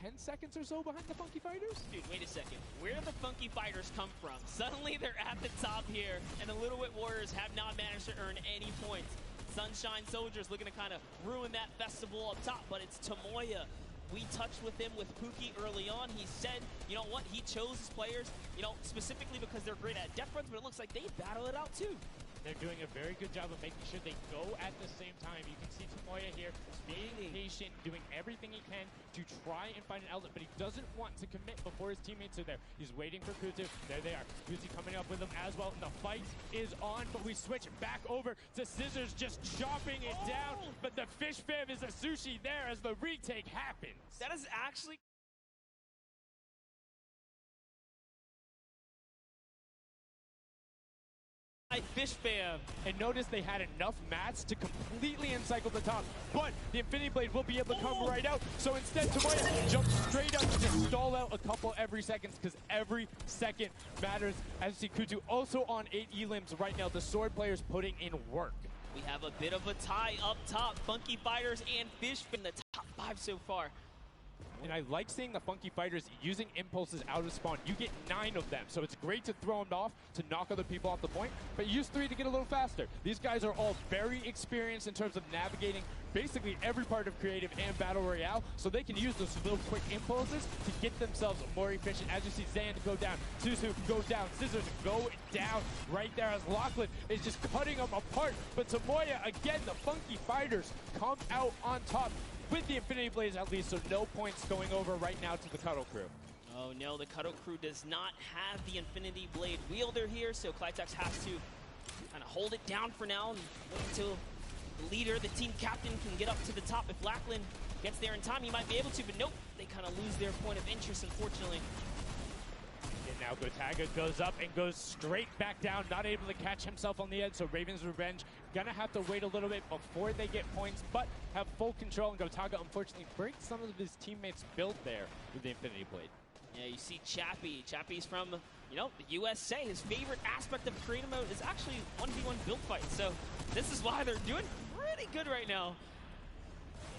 Speaker 15: 10 seconds or so behind the Funky Fighters?
Speaker 16: Dude, wait a second. Where do the Funky Fighters come from? Suddenly they're at the top here, and the Little Whip Warriors have not managed to earn any points. Sunshine Soldiers looking to kind of ruin that festival up top, but it's Tomoya. We touched with him with Pookie early on. He said, you know what, he chose his players, specifically because they're great at depth runs, but it looks like they battle it out too.
Speaker 15: They're doing a very good job of making sure they go at the same time. You can see Tomoya here being patient, doing everything he can to try and find an outlet, but he doesn't want to commit before his teammates are there. He's waiting for Kutu. There they are. Kutu coming up with him as well. And the fight is on, but we switch back over to Scissors just chopping it down. But the Fish Fam is a sushi there as the retake happens.
Speaker 16: That is actually... Fish Fam.
Speaker 15: And notice they had enough mats to completely encircle the top, but the Infinity Blade will be able to come right out. So instead, Tomoya jumps straight up to just stall out a couple every seconds because every second matters. As you see, Kutu also on 8 elims right now. The sword players putting in work.
Speaker 16: We have a bit of a tie up top. Funky Fighters and Fish Fam, the top 5 so far.
Speaker 15: And I like seeing the Funky Fighters using impulses out of spawn. You get 9 of them, so it's great to throw them off to knock other people off the point, but you use 3 to get a little faster. These guys are all very experienced in terms of navigating basically every part of creative and battle royale, so they can use those little quick impulses to get themselves more efficient. As you see Zand go down, Susu go down, Scissors go down right there as Lachlan is just cutting them apart. But Tomoya, again, the Funky Fighters come out on top with the Infinity Blades at least, so no points going over right now to the Cuddle Crew.
Speaker 16: Oh no, the Cuddle Crew does not have the Infinity Blade wielder here, so Clytex has to kind of hold it down for now and wait until the leader, the team captain, can get up to the top. If Lachlan gets there in time, he might be able to, but nope, they kind of lose their point of interest, unfortunately.
Speaker 15: And now Gotaga goes up and goes straight back down, not able to catch himself on the edge, so Raven's Revenge gonna have to wait a little bit before they get points, but have full control, and Gotaga unfortunately breaks some of his teammates' build there with the Infinity Blade.
Speaker 16: Yeah, you see Chappie. Chappie's from, you know, the USA. His favorite aspect of creative mode is actually 1v1 build fights, so this is why they're doing pretty good right now.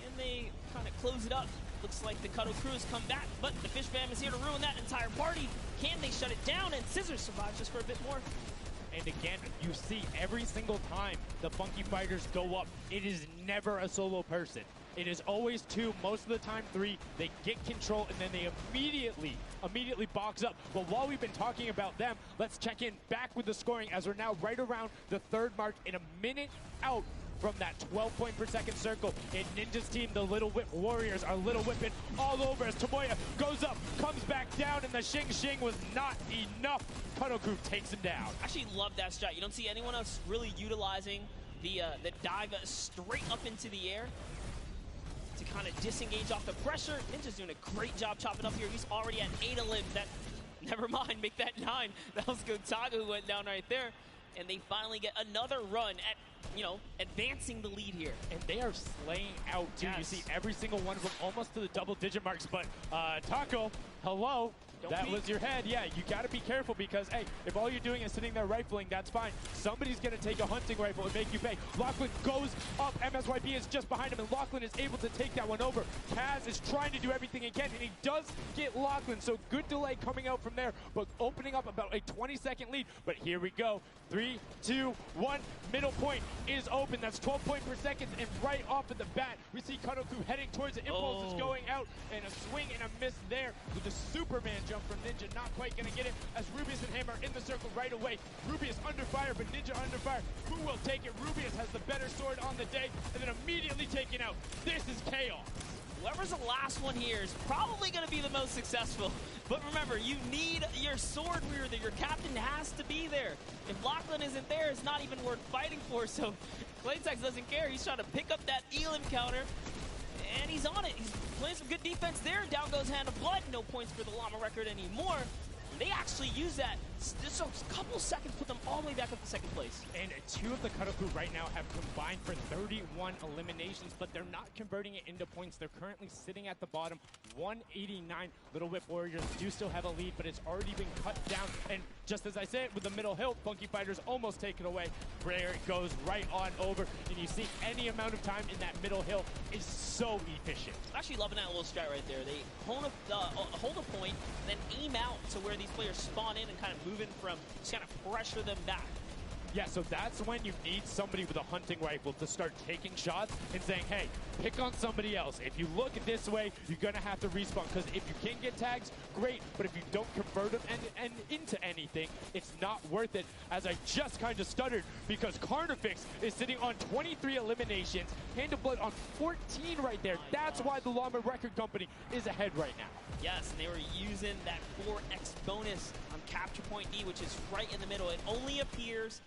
Speaker 16: And they kind of close it up. Looks like the Cuddle Crew has come back, but the Fish Fam is here to ruin that entire party. Can they shut it down? And Scissors survives just for a bit more.
Speaker 15: And again, you see every single time the Funky Fighters go up, it is never a solo person. It is always 2, most of the time 3. They get control and then they immediately box up. But while we've been talking about them, let's check in back with the scoring as we're now right around the 3rd mark and a minute out from that 12 point per second circle. And Ninja's team, the Little Whip Warriors, are Little Whipping all over as Tomoya goes up, comes back down, and the Shing Shing was not enough. Cuddle Crew takes him down.
Speaker 16: I actually love that strat. You don't see anyone else really utilizing the dive straight up into the air to kind of disengage off the pressure. Ninja's doing a great job chopping up here. He's already at 8 of limbs. That, never mind, make that 9. That was Gotaga who went down right there. And they finally get another run at, you know, advancing the lead here.
Speaker 15: And they are slaying out, too. Yes. You see every single one of them almost to the double-digit marks. But Taco, hello. That was your head. Yeah, you got to be careful because, hey, if all you're doing is sitting there rifling, that's fine. Somebody's going to take a hunting rifle and make you pay. Lachlan goes up. MSYP is just behind him, and Lachlan is able to take that one over. Kaz is trying to do everything he can, and he does get Lachlan, so good delay coming out from there, but opening up about a 20-second lead. But here we go. 3, 2, 1. Middle point is open. That's 12 point per second, and right off of the bat, we see Cuddle Crew heading towards it. Impulse is going out, and a swing and a miss there with the Superman jump from Ninja. Not quite going to get it as Rubius and him are in the circle right away. Rubius under fire, but Ninja under fire. Who will take it? Rubius has the better sword on the day, and then immediately taken out. This is chaos.
Speaker 16: Whoever's the last one here is probably going to be the most successful. But remember, you need your sword wielder. Your captain has to be there. If Lachlan isn't there, it's not even worth fighting for. So Claytex doesn't care. He's trying to pick up that Elim counter. And he's on it. He's playing some good defense there. Down goes Hand of Blood. No points for the Llama record anymore. They actually use that. Just a couple seconds put them all the way back up to 2nd place.
Speaker 15: And 2 of the Cuddle Crew right now have combined for 31 eliminations, but they're not converting it into points. They're currently sitting at the bottom, 189. Little Whip Warriors do still have a lead, but it's already been cut down. And just as I said, with the middle hill, Funky Fighters almost take it away. There it goes right on over. And you see any amount of time in that middle hill is so efficient.
Speaker 16: I'm actually loving that little strat right there. They hold a point, then aim out to where these players spawn in and kind of move in from, just kind of pressure them back.
Speaker 15: Yeah, so that's when you need somebody with a hunting rifle to start taking shots and saying, hey, pick on somebody else. If you look this way, you're going to have to respawn, because if you can get tags, great, but if you don't convert them and into anything, it's not worth it, as I just kind of stuttered, because Carnifex is sitting on 23 eliminations, Hand of Blood on 14 right there. That's why the Llama Record Company is ahead right now.
Speaker 16: Yes, and they were using that 4x bonus on capture point D, which is right in the middle. It only appears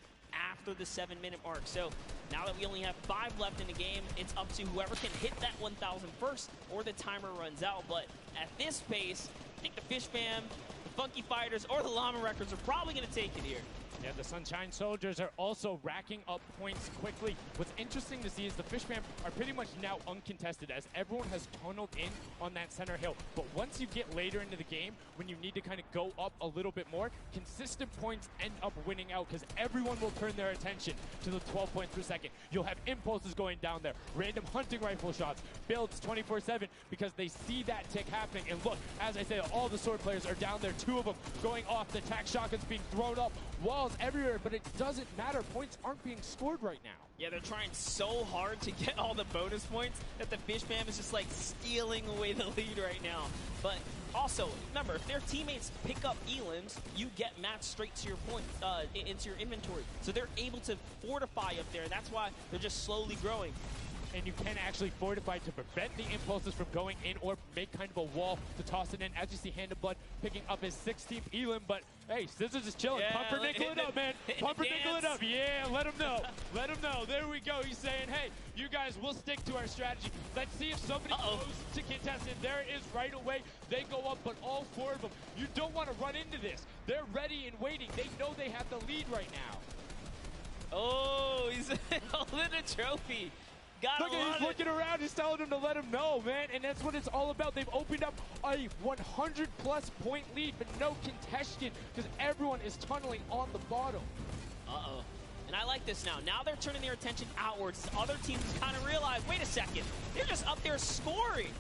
Speaker 16: after the 7-minute mark. So now that we only have 5 left in the game, it's up to whoever can hit that 1,000 first or the timer runs out. But at this pace, I think the Fish Fam, the Funky Fighters, or the Llama Records are probably going to take it here.
Speaker 15: Yeah, the Sunshine Soldiers are also racking up points quickly. What's interesting to see is the Fish Fam are pretty much now uncontested, as everyone has tunneled in on that center hill. But once you get later into the game, when you need to kind of go up a little bit more, consistent points end up winning out, because everyone will turn their attention to the 12 points per second. You'll have impulses going down there, random hunting rifle shots, builds 24/7, because they see that tick happening. And look, as I said, all the sword players are down there, 2 of them going off, the attack shotguns being thrown up, walls everywhere, but it doesn't matter. Points aren't being scored right now.
Speaker 16: Yeah, they're trying so hard to get all the bonus points that the Fish Fam is just like stealing away the lead right now. But also, remember, if their teammates pick up elims, you get matched straight to your points, into your inventory. So they're able to fortify up there, and that's why they're just slowly growing.
Speaker 15: And you can actually fortify to prevent the impulses from going in, or make kind of a wall to toss it in. As you see, Hand of Blood picking up his 16th elim, but hey, Scissors is chilling.
Speaker 16: Yeah,
Speaker 15: Pumpernickel it up, man. Pumpernickel it up. Yeah, let him know. Let him know. There we go. He's saying, hey, you guys, we'll stick to our strategy. Let's see if somebody goes to contest it. There it is right away. They go up, but all 4 of them. You don't want to run into this. They're ready and waiting. They know they have the lead right now.
Speaker 16: Oh, he's holding a trophy.
Speaker 15: Look at he's looking around, he's telling him to let him know, man, and that's what it's all about. They've opened up a 100-plus point lead, but no contention, because everyone is tunneling on the bottom.
Speaker 16: Uh-oh. And I like this now. Now they're turning their attention outwards. Other teams kind of realize, wait a second, they're just up there scoring.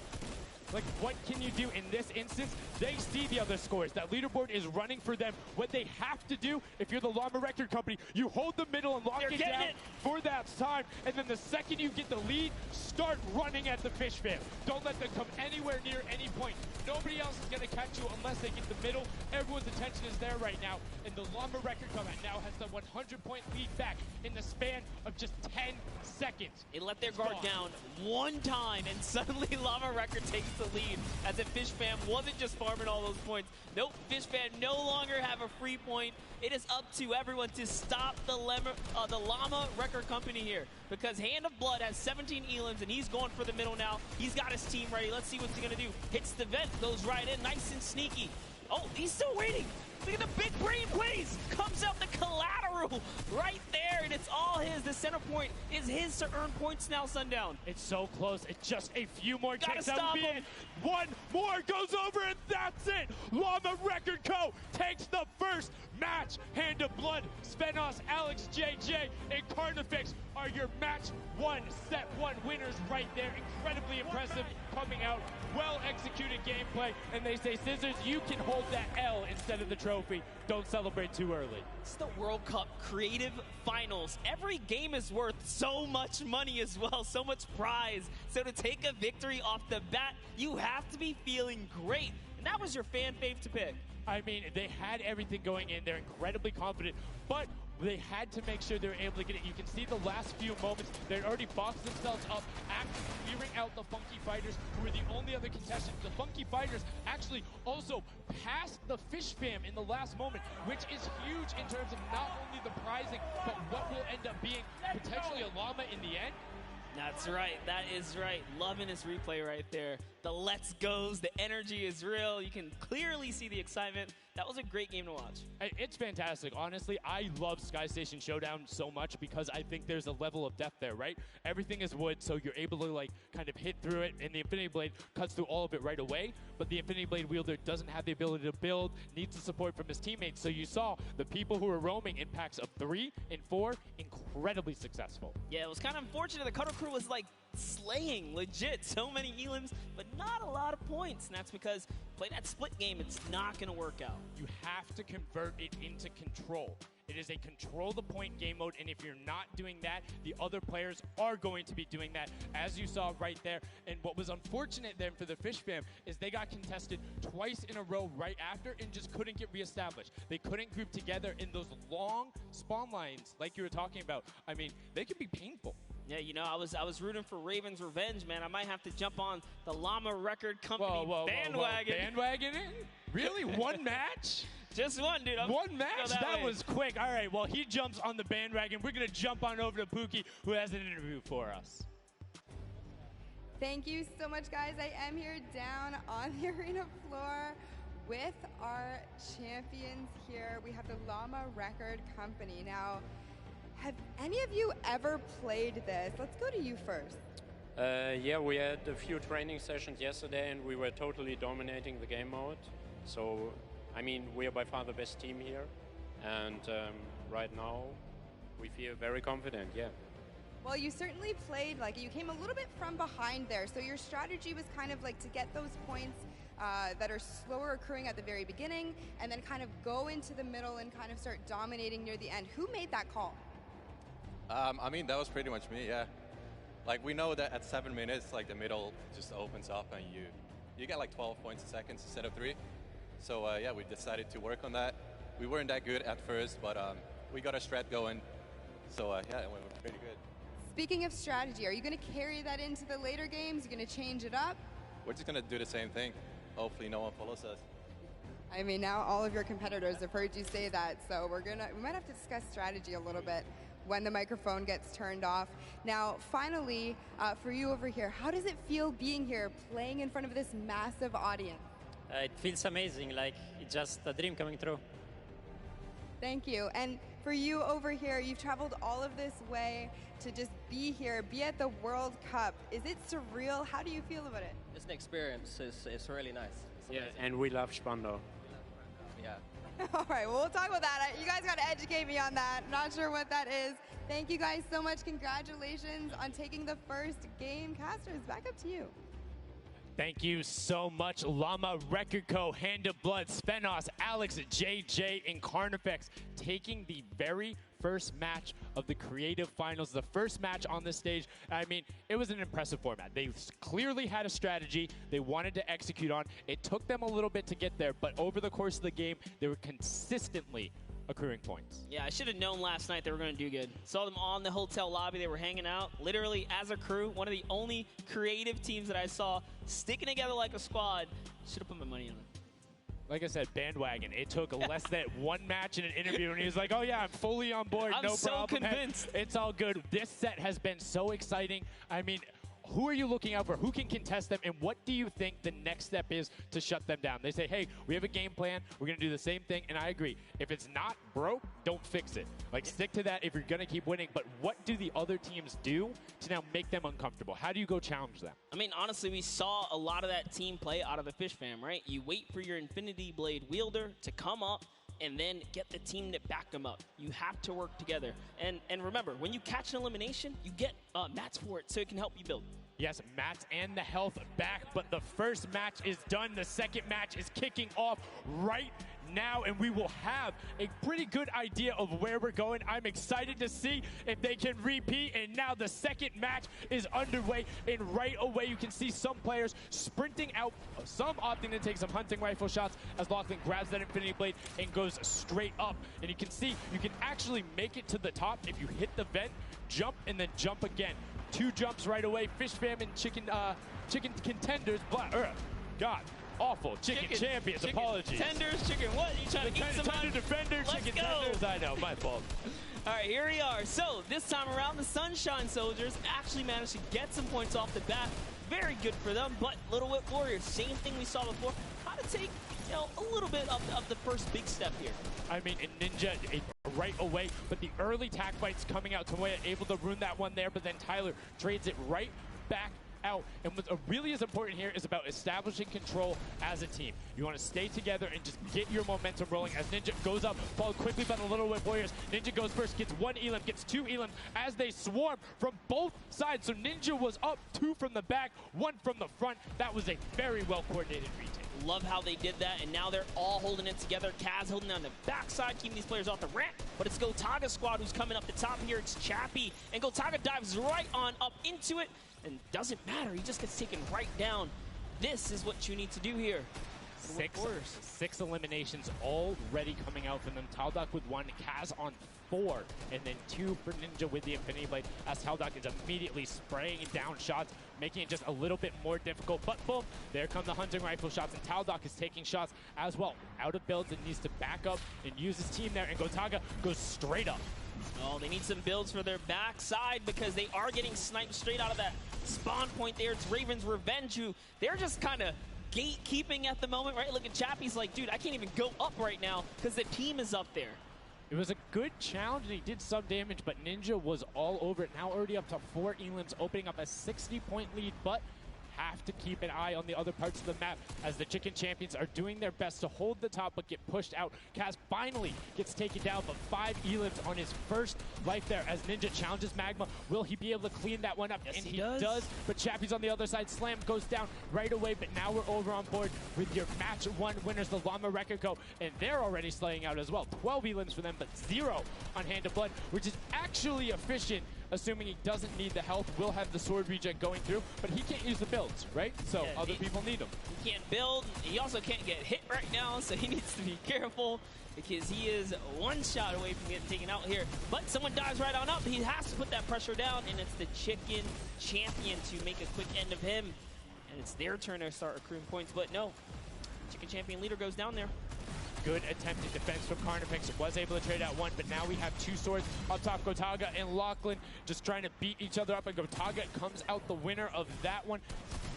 Speaker 15: Like, what can you do in this instance? They see the other scores. That leaderboard is running for them. What they have to do, if you're the Llama Record Company, you hold the middle and lock it down for that time. And then the second you get the lead, start running at the Fish Fam. Don't let them come anywhere near any point. Nobody else is going to catch you unless they get the middle. Everyone's attention is there right now. And the Llama Record Company now has the 100-point lead back in the span of just 10 seconds.
Speaker 16: They let their guard down one time, and suddenly Llama Record takes the lead, as the Fish Fam wasn't just farming all those points. Nope, Fish Fam no longer have a free point. It is up to everyone to stop the Llama Record Company here, because Hand of Blood has 17 elims, and he's going for the middle now. He's got his team ready. Let's see what he's going to do. Hits the vent, goes right in, nice and sneaky. Oh, he's still waiting. Look at the big brain plays. Comes out the collateral right there, and it's all his. The center point is his to earn points now, Sundown.
Speaker 15: It's so close. It's just a few more
Speaker 16: Gotta
Speaker 15: kicks.
Speaker 16: stop him.
Speaker 15: One more goes over, and that's it. Llama Record Co. takes the first match. Hand of Blood, Spenos, Alex JJ, and Carnifex are your match 1, set 1 winners right there. Incredibly impressive coming out. Well-executed gameplay, and they say, Scissors, you can hold that L instead of the trophy. Don't celebrate too early.
Speaker 16: It's the World Cup Creative Finals. Every game is worth so much money as well, so much prize. So to take a victory off the bat, you have to be feeling great. And that was your fan fave to pick.
Speaker 15: I mean, they had everything going in. They're incredibly confident, but they had to make sure they were able to get it. You can see the last few moments, they'd already boxed themselves up, clearing out the Funky Fighters, who were the only other contestants. The Funky Fighters actually also passed the Fish Fam in the last moment, which is huge in terms of not only the prizing, but what will end up being potentially a llama in the end.
Speaker 16: That's right. That is right. Loving his replay right there. The let's goes, the energy is real. You can clearly see the excitement. That was a great game to watch.
Speaker 15: It's fantastic. Honestly, I love Sky Station Showdown so much because I think there's a level of depth there, right? Everything is wood, so you're able to like kind of hit through it, and the Infinity Blade cuts through all of it right away, but the Infinity Blade wielder doesn't have the ability to build, needs the support from his teammates. So you saw the people who were roaming in packs of 3 and 4, incredibly successful.
Speaker 16: Yeah, it was kind of unfortunate. The Cutter Crew was like slaying, legit. So many elims, but not a lot of points. And that's because play that split game, it's not going to work out.
Speaker 15: You have to convert it into control. It is a control the point game mode, and if you're not doing that, the other players are going to be doing that, as you saw right there. And what was unfortunate then for the Fish fam is they got contested twice in a row right after and just couldn't get reestablished. They couldn't group together in those long spawn lines like you were talking about. I mean, they can be painful.
Speaker 16: Yeah, you know, I was rooting for Raven's Revenge, man. I might have to jump on the Llama Record Company bandwagon.
Speaker 15: Bandwagoning? Really? One match?
Speaker 16: Just one, dude.
Speaker 15: One match? That was quick. All right, well, he jumps on the bandwagon. We're going to jump on over to Pookie, who has an interview for us.
Speaker 11: Thank you so much, guys. I am here down on the arena floor with our champions here. We have the Llama Record Company. Now, have any of you ever played this? Let's go to you first.
Speaker 18: Yeah, we had a few training sessions yesterday and we were totally dominating the game mode. So, I mean, we are by far the best team here. And right now, we feel very confident, yeah.
Speaker 11: Well, you certainly played, like, you came a little bit from behind there. So your strategy was kind of like to get those points that are slower accruing at the very beginning and then kind of go into the middle and kind of start dominating near the end. Who made that call?
Speaker 8: I mean, that was pretty much me, yeah. Like, we know that at 7 minutes, like, the middle just opens up and you get like 12 points a second instead of 3. So, yeah, we decided to work on that. We weren't that good at first, but we got a strat going. So, yeah, it went pretty good.
Speaker 11: Speaking of strategy, are you going to carry that into the later games? You're going to change it up?
Speaker 8: We're just going to do the same thing. Hopefully no one follows us.
Speaker 11: I mean, now all of your competitors have heard you say that, so we might have to discuss strategy a little bit when the microphone gets turned off. Now, finally, for you over here, how does it feel being here, playing in front of this massive audience?
Speaker 19: It feels amazing, like it's just a dream coming true.
Speaker 11: Thank you. And for you over here, you've traveled all of this way to just be here, be at the World Cup. Is it surreal? How do you feel about it?
Speaker 20: It's an experience. It's really nice.
Speaker 18: Yeah, and we love Spando.
Speaker 20: Yeah.
Speaker 11: All right, well, we'll talk about that. You guys got to educate me on that. Not sure what that is. Thank you guys so much. Congratulations on taking the first game. Casters, back up to you.
Speaker 15: Thank you so much, Llama Record Co., Hand of Blood, Spenos, Alex, JJ, and Carnifex taking the very first match of the Creative Finals, the first match on this stage. I mean, it was an impressive format. They clearly had a strategy they wanted to execute on. It took them a little bit to get there, but over the course of the game, they were consistently accruing points.
Speaker 16: Yeah, I should have known last night they were going to do good. Saw them on the hotel lobby. They were hanging out, literally as a crew. One of the only creative teams that I saw sticking together like a squad. Should have put my money on it.
Speaker 15: Like I said, bandwagon. It took less than one match in an interview, and he was like, oh, yeah, I'm fully on board.
Speaker 16: I'm
Speaker 15: no
Speaker 16: so
Speaker 15: problem.
Speaker 16: convinced.
Speaker 15: It's all good. This set has been so exciting. I mean, who are you looking out for? Who can contest them? And what do you think the next step is to shut them down? They say, hey, we have a game plan. We're going to do the same thing. And I agree. If it's not broke, don't fix it. Like, stick to that if you're going to keep winning. But what do the other teams do to now make them uncomfortable? How do you go challenge them?
Speaker 16: I mean, honestly, we saw a lot of that team play out of the Fish fam, right? You wait for your Infinity Blade wielder to come up and then get the team to back them up. You have to work together. And remember, when you catch an elimination, you get mats for it so it can help you build.
Speaker 15: Yes, mats and the health back, but the first match is done. The second match is kicking off right now, and we will have a pretty good idea of where we're going. I'm excited to see if they can repeat, and now the second match is underway, and right away you can see some players sprinting out, some opting to take some hunting rifle shots as Lachlan grabs that Infinity Blade and goes straight up. And you can see you can actually make it to the top if you hit the vent, jump, and then jump again. 2 jumps right away. Fish fam and chicken contenders. God, awful. Chicken champions. Apologies.
Speaker 16: Tenders, chicken what? You trying to eat some
Speaker 15: tender defender, chicken tenders. I know, my fault.
Speaker 16: All right, here we are. So this time around, the Sunshine Soldiers actually managed to get some points off the bat. Very good for them, but Little Whip Warriors, same thing we saw before. How to take, you know, a little bit of the first big step here.
Speaker 15: I mean, and Ninja right away, but the early tack fights coming out, Tomoya able to ruin that one there, but then Tyler trades it right back out. And what really is important here is about establishing control as a team. You want to stay together and just get your momentum rolling as Ninja goes up, followed quickly by the Little Whip Warriors. Ninja goes first, gets 1 elim, gets 2 elims as they swarm from both sides. So Ninja was up 2 from the back, 1 from the front. That was a very well-coordinated retake.
Speaker 16: Love how they did that, and now they're all holding it together. Kaz holding on the backside, keeping these players off the ramp, but it's Gotaga squad who's coming up the top here. It's Chappie, and Gotaga dives right on up into it, and doesn't matter, he just gets taken right down. This is what you need to do here.
Speaker 15: Six eliminations already coming out from them. Taldock with 1, Kaz on 4, and then 2 for Ninja with the Infinity Blade, as Taldock is immediately spraying down shots, making it just a little bit more difficult. But boom, there come the hunting rifle shots, and Taldock is taking shots as well. Out of builds and needs to back up and use his team there, and Gotaga goes straight up.
Speaker 16: Oh, they need some builds for their backside because they are getting sniped straight out of that spawn point there. It's Raven's Revenge, who they're just kind of gatekeeping at the moment, right? Look at Chappie's like, dude, I can't even go up right now because the team is up there.
Speaker 15: It was a good challenge, and he did some damage, but Ninja was all over it. Now already up to 4 elims, opening up a 60-point lead, but have to keep an eye on the other parts of the map as the Chicken Champions are doing their best to hold the top but get pushed out. Kaz finally gets taken down, but 5 elims on his first life there as Ninja challenges Magma. Will he be able to clean that one up?
Speaker 16: Yes,
Speaker 15: and
Speaker 16: he does.
Speaker 15: But Chappie's on the other side. Slam goes down right away, but now we're over on board with your match 1 winners, the Llama Rekiko, and they're already slaying out as well. 12 elims for them, but 0 on Hand of Blood, which is actually efficient. Assuming he doesn't need the health, will have the sword regen going through, but he can't use the builds, right? So
Speaker 16: yeah,
Speaker 15: other people need them.
Speaker 16: He can't build. He also can't get hit right now, so he needs to be careful because he is 1 shot away from getting taken out here. But someone dives right on up. He has to put that pressure down, and it's the Chicken Champion to make a quick end of him. And it's their turn to start accruing points, but no. Chicken Champion leader goes down there.
Speaker 15: Good attempted defense from Carnifex. Was able to trade out 1, but now we have 2 swords up top. Gotaga and Lachlan just trying to beat each other up, and Gotaga comes out the winner of that one.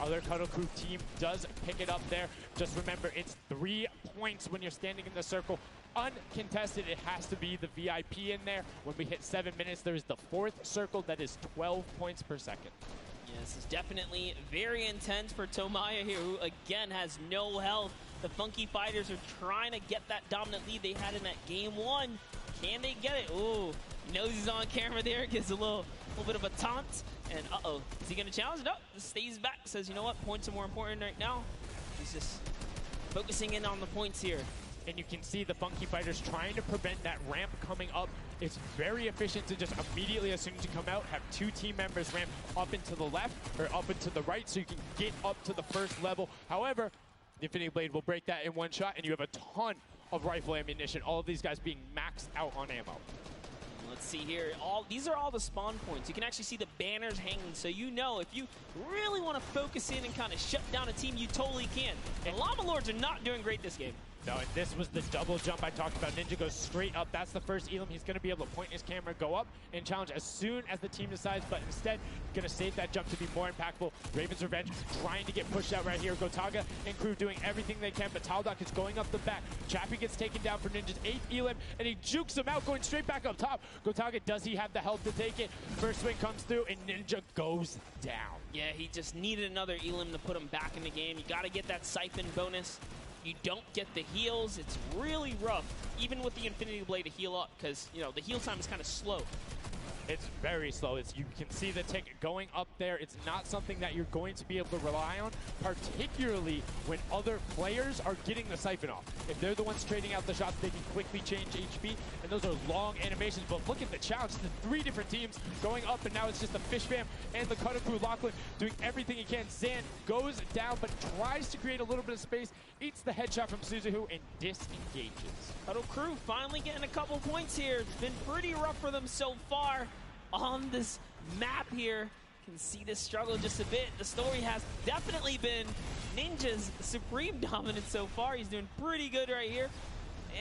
Speaker 15: Other Cuddle Crew team does pick it up there. Just remember, it's 3 points when you're standing in the circle. Uncontested, it has to be the VIP in there. When we hit 7 minutes, there is the 4th circle that is 12 points per second.
Speaker 16: Yeah, this is definitely very intense for Tomaya here, who again has no health. The Funky Fighters are trying to get that dominant lead they had in that game 1. Can they get it? Ooh, knows he's on camera there, gives a little bit of a taunt. And uh-oh, is he gonna challenge? No, stays back, says, you know what, points are more important right now. He's just focusing in on the points here.
Speaker 15: And you can see the Funky Fighters trying to prevent that ramp coming up. It's very efficient to just immediately, as soon as you come out, have 2 team members ramp up into the left or up into the right so you can get up to the first level. However, the Infinity Blade will break that in 1 shot, and you have a ton of rifle ammunition. All of these guys being maxed out on ammo.
Speaker 16: Let's see here. These are all the spawn points. You can actually see the banners hanging, so you know if you really want to focus in and kind of shut down a team, you totally can. And Llama Lords are not doing great this game.
Speaker 15: No, and this was the double jump I talked about. Ninja goes straight up. That's the first elim. He's going to be able to point his camera, go up, and challenge as soon as the team decides, but instead, going to save that jump to be more impactful. Raven's Revenge trying to get pushed out right here. Gotaga and crew doing everything they can, but Taldock is going up the back. Chappie gets taken down for Ninja's 8th elim, and he jukes him out, going straight back up top. Gotaga, does he have the health to take it? First swing comes through, and Ninja goes down.
Speaker 16: Yeah, he just needed another elim to put him back in the game. You got to get that siphon bonus. You don't get the heals. It's really rough, even with the Infinity Blade to heal up, because, you know, the heal time is kind of slow.
Speaker 15: It's very slow. You can see the tick going up there. It's not something that you're going to be able to rely on, particularly when other players are getting the siphon off. If they're the ones trading out the shots, they can quickly change HP, and those are long animations. But look at the challenge. The 3 different teams going up, and now it's just the Fish Fam and the Cutter Crew. Lachlan doing everything he can. Zan goes down, but tries to create a little bit of space, eats the headshot from Suzuhu, and disengages.
Speaker 16: Cuddle Crew finally getting a couple points here. It's been pretty rough for them so far on this map here. Can see this struggle just a bit. The story has definitely been Ninja's supreme dominance so far. He's doing pretty good right here.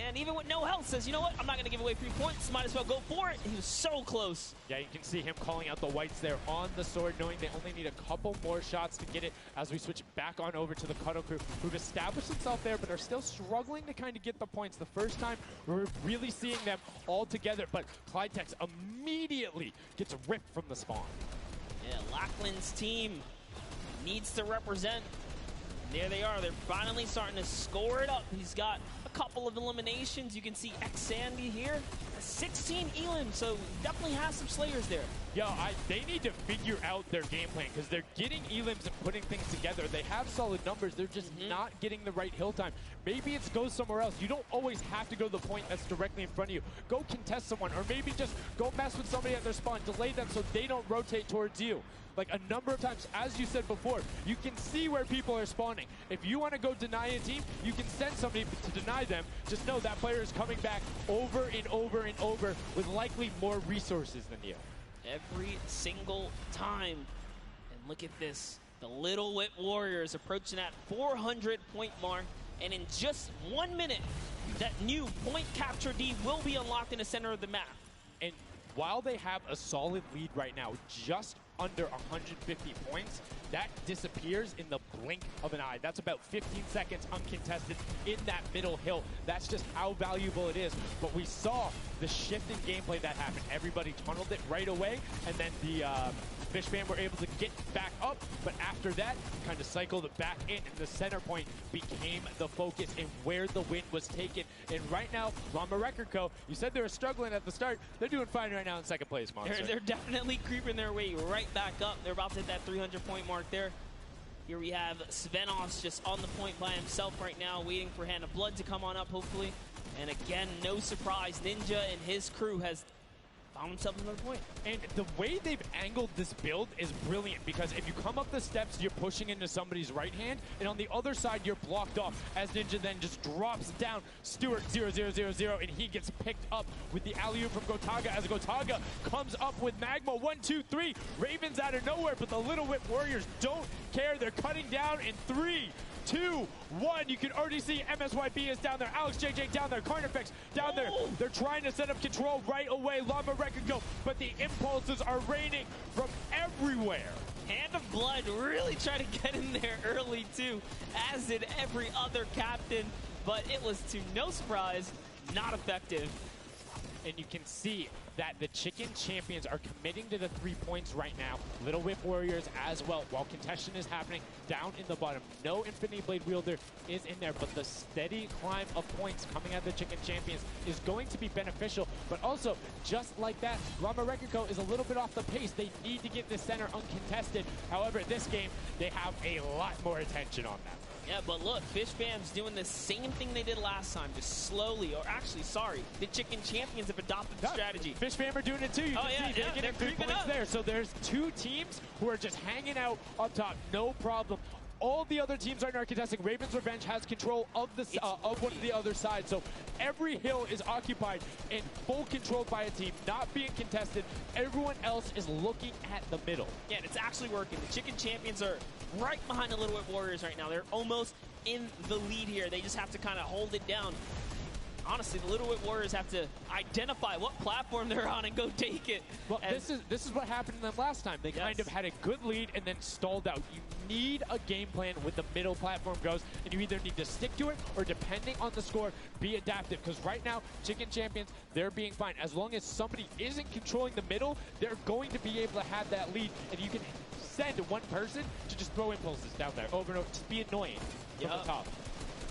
Speaker 16: And even with no health, says, you know what, I'm not going to give away 3 points. Might as well go for it. He was so close.
Speaker 15: Yeah, you can see him calling out the whites there on the sword, knowing they only need a couple more shots to get it as we switch back on over to the Cuddle Crew, who've established themselves there, but are still struggling to kind of get the points. The first time we're really seeing them all together, but Clydetex immediately gets ripped from the spawn.
Speaker 16: Yeah, Lachlan's team needs to represent. There they are. They're finally starting to score it up. He's got a couple of eliminations. You can see X Sandy here, 16 elim, so definitely has some slayers there.
Speaker 15: They need to figure out their game plan because they're getting elims and putting things together. They have solid numbers. They're just not getting the right hill time. Maybe it's go somewhere else. You don't always have to go to the point that's directly in front of you. Go contest someone, or maybe just go mess with somebody at their spawn. Delay them so they don't rotate towards you. Like a number of times, as you said before, you can see where people are spawning. If you want to go deny a team, you can send somebody to deny them. Just know that player is coming back over and over and over with likely more resources than you.
Speaker 16: Every single time. And look at this. The Little Whip Warriors approaching that 400-point mark. And in just 1 minute, that new point capture D will be unlocked in the center of the map.
Speaker 15: And while they have a solid lead right now, just under 150 points, that disappears in the blink of an eye. That's about 15 seconds uncontested in that middle hill. That's just how valuable it is. But we saw the shift in gameplay that happened. Everybody tunneled it right away, and then the Fish Fam were able to get back up, but after that, kind of cycled it back in, and the center point became the focus and where the win was taken. And right now, Llama Record Co., you said they were struggling at the start. They're doing fine right now in second place, Monster.
Speaker 16: They're definitely creeping their way right back up. They're about to hit that 300-point mark there. Here we have Svenos just on the point by himself right now, waiting for Hand of Blood to come on up, hopefully. And again, no surprise, Ninja and his crew has found himself another point.
Speaker 15: And the way they've angled this build is brilliant, because if you come up the steps, you're pushing into somebody's right hand, and on the other side, you're blocked off, as Ninja then just drops down Stuart 0-0-0-0, and he gets picked up with the alley-oop from Gotaga, as Gotaga comes up with Magma. 1, 2, 3. Ravens out of nowhere, but the Little Whip Warriors don't care. They're cutting down in 3, 2, 1. You can already see MSYB is down there. Alex JJ down there. Carnifex down there. They're trying to set up control right away. Llama Record go, but the impulses are raining from everywhere.
Speaker 16: Hand of Blood really trying to get in there early too, as did every other captain, but it was, to no surprise, not effective.
Speaker 15: And you can see that the Chicken Champions are committing to the 3 points right now. Little Whip Warriors as well, while contention is happening down in the bottom. No Infinity Blade Wielder is in there, but the steady climb of points coming out of the Chicken Champions is going to be beneficial. But also, just like that, Llama Record Co. is a little bit off the pace. They need to get the center uncontested. However, this game, they have a lot more attention on them.
Speaker 16: Yeah, but look, Fish Fam's doing the same thing they did last time, just slowly, or actually, sorry, the Chicken Champions have adopted the strategy.
Speaker 15: Fish Fam are doing it too. You can see they're getting 3 points there. So there's 2 teams who are just hanging out up top, no problem. All the other teams are not contesting. Raven's Revenge has control of the of one of the other side. So every hill is occupied and full controlled by a team, not being contested. Everyone else is looking at the middle.
Speaker 16: Yeah, and it's actually working. The Chicken Champions are right behind the Little Whip Warriors right now. They're almost in the lead here. They just have to kind of hold it down. Honestly, the Little Whip Warriors have to identify what platform they're on and go take it.
Speaker 15: Well, this is what happened to them last time. They kind of had a good lead and then stalled out. You need a game plan with the middle platform goes, and you either need to stick to it or, depending on the score, be adaptive. Because right now, Chicken Champions, they're being fine. As long as somebody isn't controlling the middle, they're going to be able to have that lead, and you can send one person to just throw impulses down there over and over. Just be annoying from the top.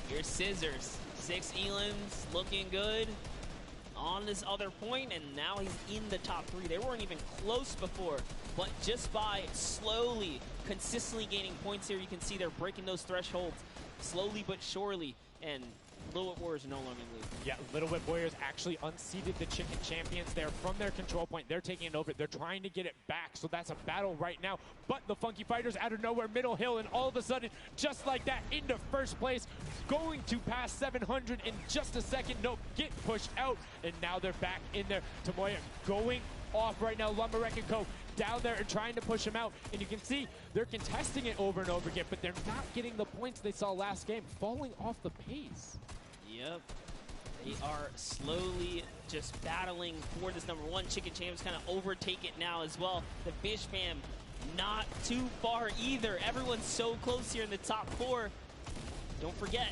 Speaker 16: Here's Scissors. 6 Elans looking good on this other point, and now he's in the top 3. They weren't even close before, but just by slowly, consistently gaining points here, you can see they're breaking those thresholds slowly but surely, and Little Whip Warriors are no longer in the lead.
Speaker 15: Yeah, Little Whip Warriors actually unseated the Chicken Champions there from their control point. They're taking it over. They're trying to get it back, so that's a battle right now. But the Funky Fighters out of nowhere, middle hill, and all of a sudden, just like that, into first place, going to pass 700 in just a second. Nope, get pushed out, and now they're back in there. Tomoya going off right now. Llama Record Co. down there and trying to push him out, and you can see they're contesting it over and over again, but they're not getting the points they saw last game, falling off the pace.
Speaker 16: Yep. They are slowly just battling for this number 1. Chicken Champions kind of overtake it now as well. The Fish Fam not too far either. Everyone's so close here in the top 4. Don't forget,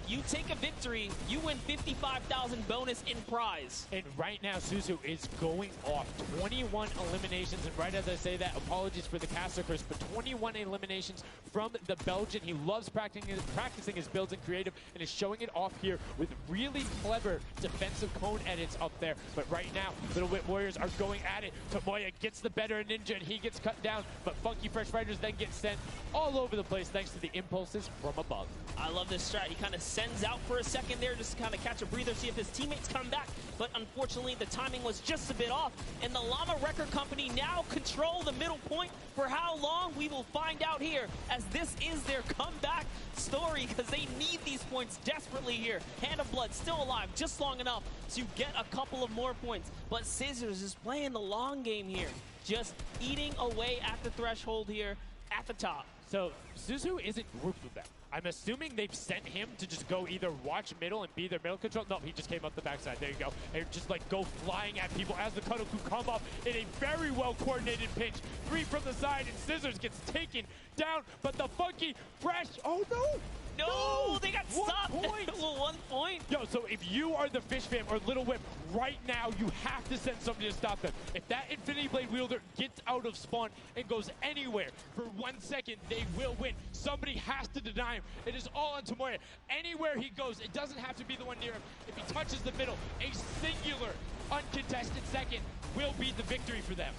Speaker 16: You take a victory, you win 55,000 bonus in prize.
Speaker 15: And right now, Suzu is going off 21 eliminations. And right as I say that, apologies for the caster curse, but 21 eliminations from the Belgian. He loves practicing his builds in creative and is showing it off here with really clever defensive cone edits up there. But right now, Little Whip Warriors are going at it. Tomoya gets the better of Ninja and he gets cut down, but Funky Fresh Fighters then get sent all over the place thanks to the impulses from above.
Speaker 16: I love this strat. He kind of sends out for a second there just to kind of catch a breather, see if his teammates come back. But unfortunately, the timing was just a bit off. And the Llama Record Company now control the middle point. For how long, we will find out here, as this is their comeback story, because they need these points desperately here. Hand of Blood still alive, just long enough to get a couple of more points. But Scissors is playing the long game here, just eating away at the threshold here at the top.
Speaker 15: So Suzu isn't grouped with them. I'm assuming they've sent him to just go either watch middle and be their middle control. No, he just came up the backside. There you go. And just like go flying at people as the Kodoku come up in a very well coordinated pinch. 3 from the side and Scissors gets taken down, but the Funky Fresh, oh no!
Speaker 16: No, they got stopped at 1 point.
Speaker 15: Yo, so if you are the Fish Fam or Little Whip, right now you have to send somebody to stop them. If that Infinity Blade wielder gets out of spawn and goes anywhere for 1 second, they will win. Somebody has to deny him. It is all on Tomoya. Anywhere he goes, it doesn't have to be the one near him. If he touches the middle, a singular uncontested second will be the victory for them.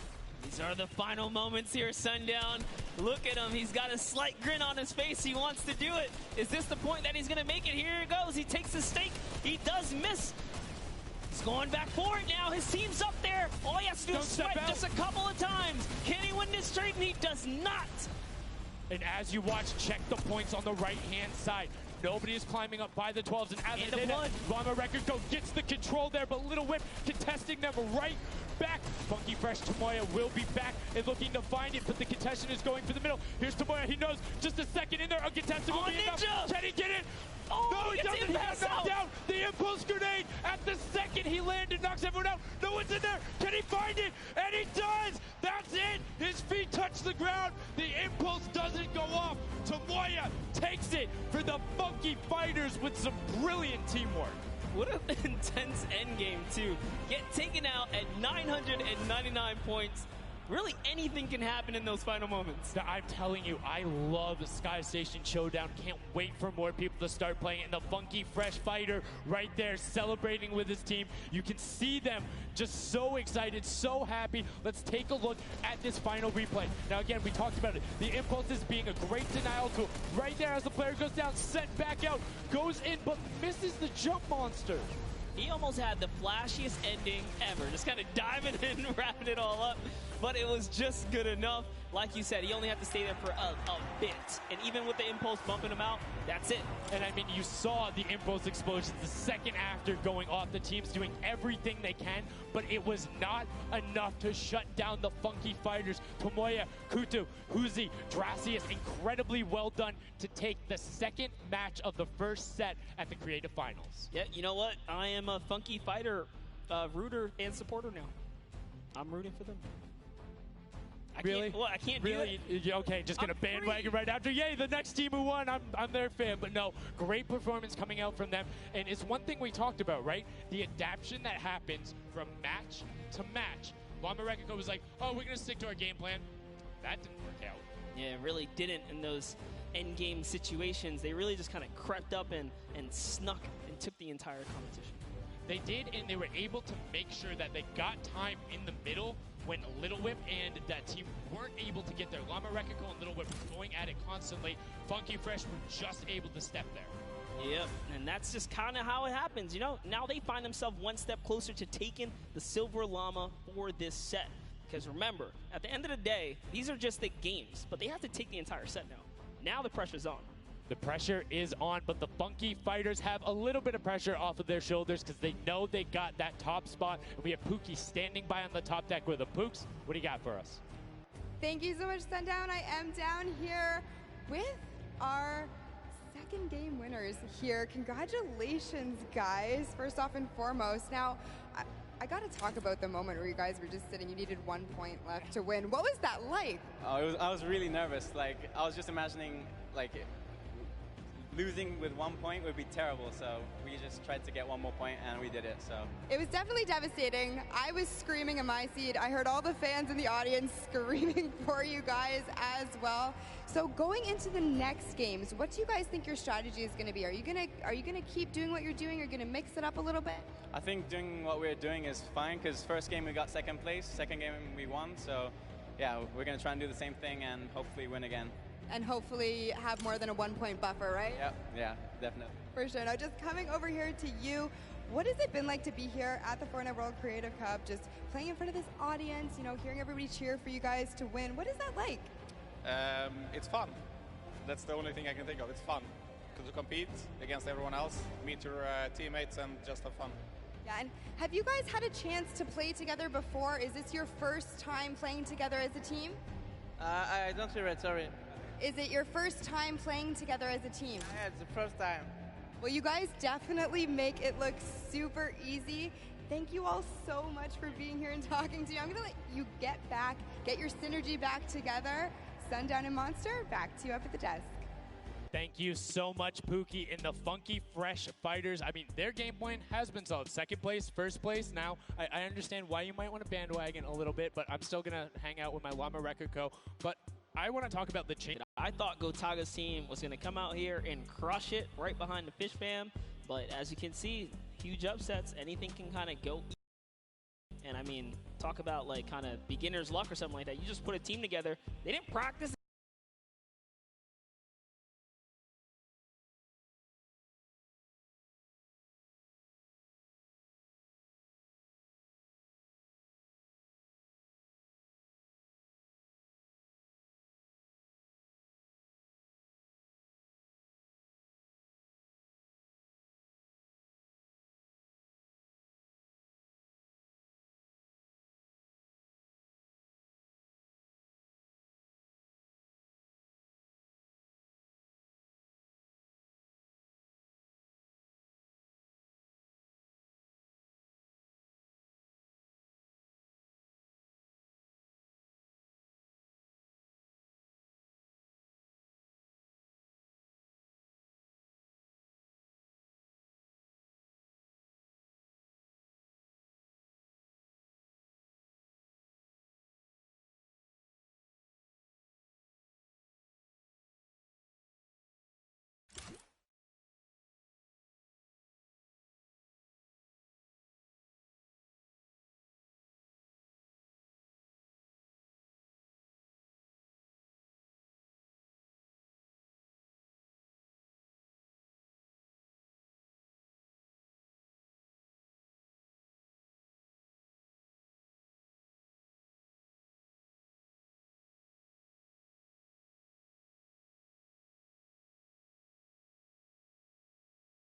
Speaker 16: These are the final moments here, Sundown. Look at him. He's got a slight grin on his face. He wants to do it. Is this the point that he's going to make it? Here he goes. He takes the stake. He does miss. He's going back for it now. His team's up there. All he has to do is swipe just a couple of times. Can he win this straight? And he does not.
Speaker 15: And as you watch, check the points on the right-hand side. Nobody is climbing up by the 12s. And as they did, Llama Record Go gets the control there, but Little Whip contesting them right back. Funky Fresh Tomoya will be back and looking to find it, but the contestant is going for the middle. Here's Tomoya. He knows just a second in there. Uncontested will be enough. Can he get it?
Speaker 16: Oh,
Speaker 15: no, he doesn't. He got knocked down. The impulse grenade at the second he landed knocks everyone out. No one's in there. Can he find it? And he does. That's it. His feet touch the ground. The impulse doesn't go off. Tomoya takes it for the Funky Fighters with some brilliant teamwork.
Speaker 16: What an intense endgame, too. Get taken out at 999 points. Really, anything can happen in those final moments.
Speaker 15: I'm telling you, I love the Sky Station Showdown. Can't wait for more people to start playing it. And the Funky Fresh Fighter right there celebrating with his team. You can see them just so excited, so happy. Let's take a look at this final replay. Now, again, we talked about it. The impulses being a great denial tool. Right there as the player goes down, sent back out, goes in, but misses the jump monster.
Speaker 16: He almost had the flashiest ending ever. Just kind of diving in and wrapping it all up. But it was just good enough. Like you said, he only had to stay there for a bit. And even with the impulse bumping him out, that's it.
Speaker 15: And I mean, you saw the impulse explosions the second after going off. The team's doing everything they can, but it was not enough to shut down the Funky Fighters. Tomoya, Kutu, Huzi, Dracius, incredibly well done to take the second match of the first set at the Creative Finals.
Speaker 16: Yeah, you know what? I am a Funky Fighter rooter and supporter now. I'm rooting for them.
Speaker 15: Really?
Speaker 16: I can't
Speaker 15: really?
Speaker 16: do it.
Speaker 15: Okay, just gonna bandwagon right after. Yay, the next team who won, I'm their fan. But no, great performance coming out from them. And it's one thing we talked about, right? The adaptation that happens from match to match. Llama Record was like, oh, we're gonna stick to our game plan. That didn't work out.
Speaker 16: Yeah, it really didn't in those end game situations. They really just kind of crept up and snuck and took the entire competition.
Speaker 15: They did, and they were able to make sure that they got time in the middle when Little Whip and that team weren't able to get there. Llama Record and Little Whip were going at it constantly. Funky Fresh were just able to step there.
Speaker 16: Yep, and that's just kind of how it happens, you know? Now they find themselves one step closer to taking the Silver Llama for this set. Because remember, at the end of the day, these are just the games, but they have to take the entire set now. Now the pressure's on.
Speaker 15: The pressure is on, but the Funky Fighters have a little bit of pressure off of their shoulders because they know they got that top spot. And we have Pookie standing by on the top deck with the Pooks. What do you got for us?
Speaker 11: Thank you so much, Sundown. I am down here with our second game winners here. Congratulations, guys, first off and foremost. Now, I got to talk about the moment where you guys were just sitting. You needed 1 point left to win. What was that like?
Speaker 12: I was really nervous. Like, I was just imagining, like, losing with 1 point would be terrible. So we just tried to get 1 more point, and we did it. So
Speaker 11: It was definitely devastating. I was screaming in my seat. I heard all the fans in the audience screaming for you guys as well. So going into the next games, what do you guys think your strategy is going to be? Are you gonna keep doing what you're doing? Or are you gonna mix it up a little bit?
Speaker 12: I think doing what we're doing is fine because first game we got second place, second game we won. So yeah, we're gonna try and do the same thing and hopefully win again.
Speaker 11: And hopefully have more than a 1 point buffer, right?
Speaker 12: Yep, yeah, definitely.
Speaker 11: For sure. Now, just coming over here to you, what has it been like to be here at the Fortnite World Creative Cup, just playing in front of this audience, you know, hearing everybody cheer for you guys to win? What is that like?
Speaker 21: It's fun. That's the only thing I can think of. It's fun to compete against everyone else, meet your teammates, and just have fun.
Speaker 11: Yeah, and have you guys had a chance to play together before? Is this your first time playing together as a team?
Speaker 22: I don't hear it, sorry.
Speaker 11: Is it your first time playing together as a team?
Speaker 22: Yeah, it's the first time.
Speaker 11: Well, you guys definitely make it look super easy. Thank you all so much for being here and talking to me. I'm going to let you get your synergy back together. Sundown and Monster, back to you up at the desk.
Speaker 15: Thank you so much, Pookie. And the Funky Fresh Fighters, I mean, their game plan has been solid. Second place, first place. Now, I understand why you might want to bandwagon a little bit, but I'm still going to hang out with my Llama Record Co. But I want to talk about the change.
Speaker 16: I thought Gotaga's team was going to come out here and crush it right behind the Fish Fam, but as you can see, huge upsets. Anything can kind of go. And I mean, talk about like kind of beginner's luck or something like that. You just put a team together. They didn't practice.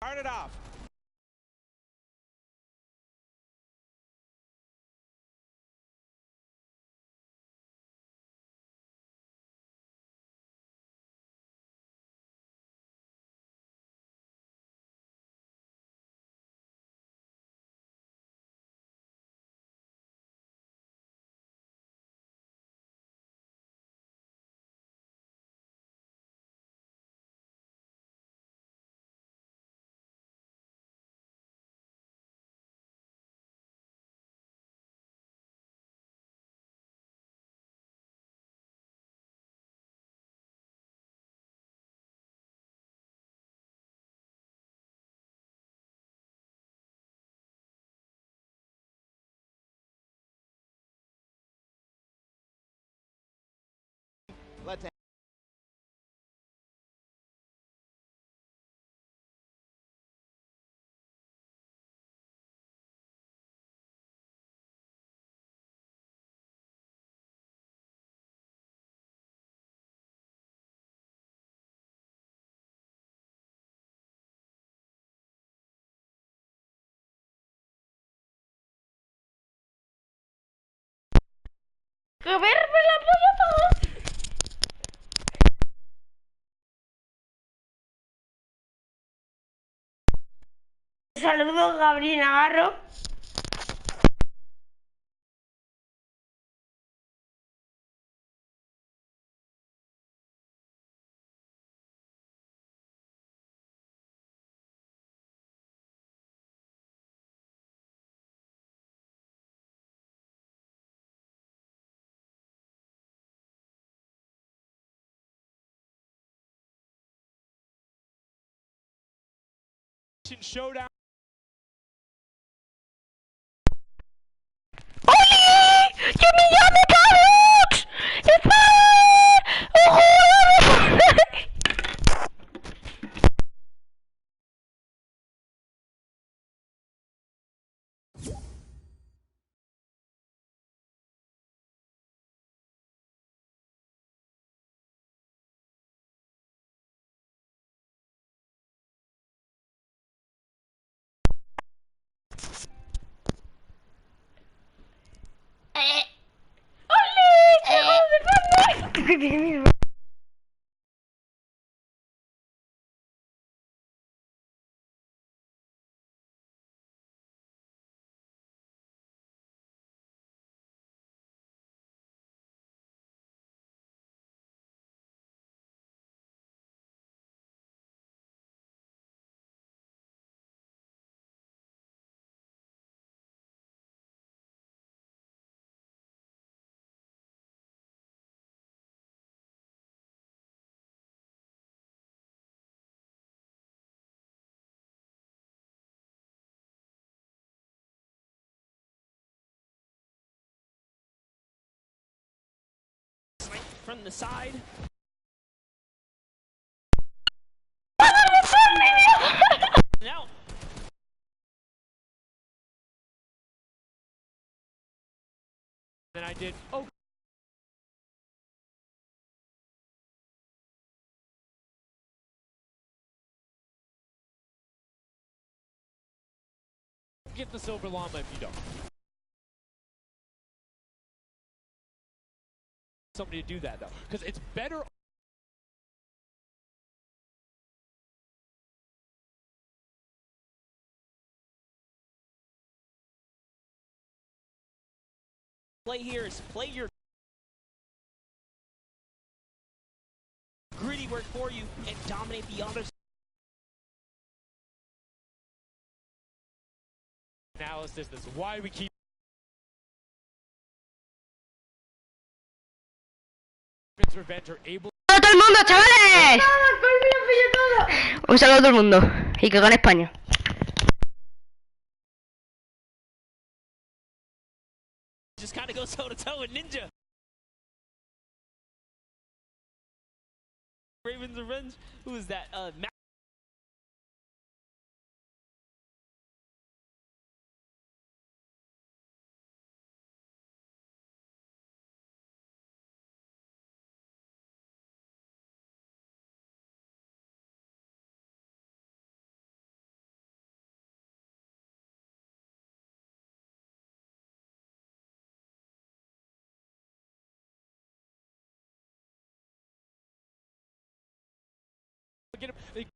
Speaker 13: Start it off.
Speaker 7: Let's
Speaker 3: ¡Comerme la polla todos! Saludos, Gabriel Navarro.
Speaker 15: Dimension Showdown.
Speaker 16: From the side. Now.
Speaker 15: Then I did. Oh. Get the silver llama if you don't. Somebody to do that though, because it's better.
Speaker 16: Play here is play your gritty work for you and dominate the others.
Speaker 15: Analysis. That's why we keep. Revenge are able.
Speaker 1: ¡Saludos a todo el mundo, chavales! Un saludo a todo el mundo y que gane España.
Speaker 16: Just kind of goes toe to toe with Ninja. Raven's Revenge. Who is that?
Speaker 15: Get him.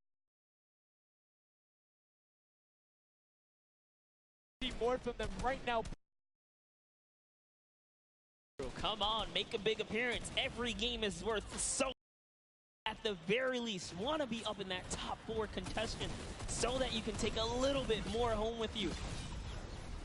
Speaker 15: See more from them right now.
Speaker 16: Come on, make a big appearance. Every game is worth so. At the very least, want to be up in that top 4 contestant so that you can take a little bit more home with you.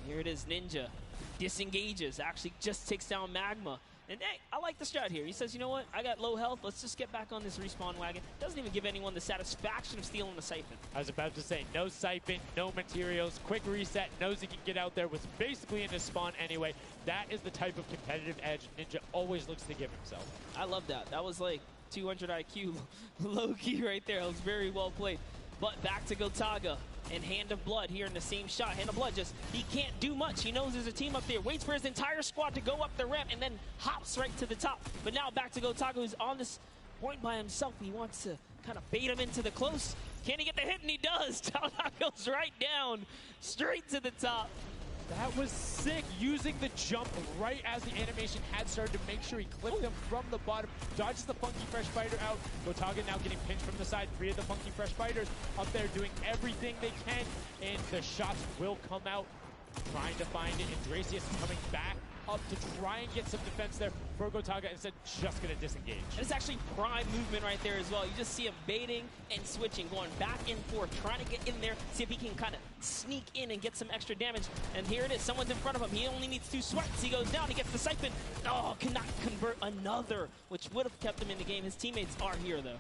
Speaker 16: Here it is, Ninja. Disengages, actually just takes down Magma. And hey, I like the strat here. He says, you know what? I got low health. Let's just get back on this respawn wagon. Doesn't even give anyone the satisfaction of stealing the siphon.
Speaker 15: I was about to say, no siphon, no materials, quick reset, knows he can get out there, was basically in his spawn anyway. That is the type of competitive edge Ninja always looks to give himself.
Speaker 16: I love that. That was like 200 IQ low-key right there. It was very well played. But back to Gotaga and Hand of Blood here in the same shot. Hand of Blood just, he can't do much. He knows there's a team up there. Waits for his entire squad to go up the ramp and then hops right to the top. But now back to Gotaga, who's on this point by himself. He wants to kind of bait him into the close. Can he get the hit? And he does. Talnot goes right down, straight to the top.
Speaker 15: That was sick, using the jump right as the animation had started to make sure he clipped them from the bottom, dodges the Funky Fresh Fighter out. Gotaga now getting pinched from the side. 3 of the Funky Fresh Fighters up there doing everything they can, and the shots will come out. Trying to find it, and Dracius coming back up to try and get some defense there for Gotaga, instead just going to disengage.
Speaker 16: And it's actually prime movement right there as well. You just see him baiting and switching, going back and forth, trying to get in there, see if he can kind of sneak in and get some extra damage. And here it is, someone's in front of him. He only needs 2 swipes. He goes down, he gets the siphon. Oh, cannot convert another, which would have kept him in the game. His teammates are here though.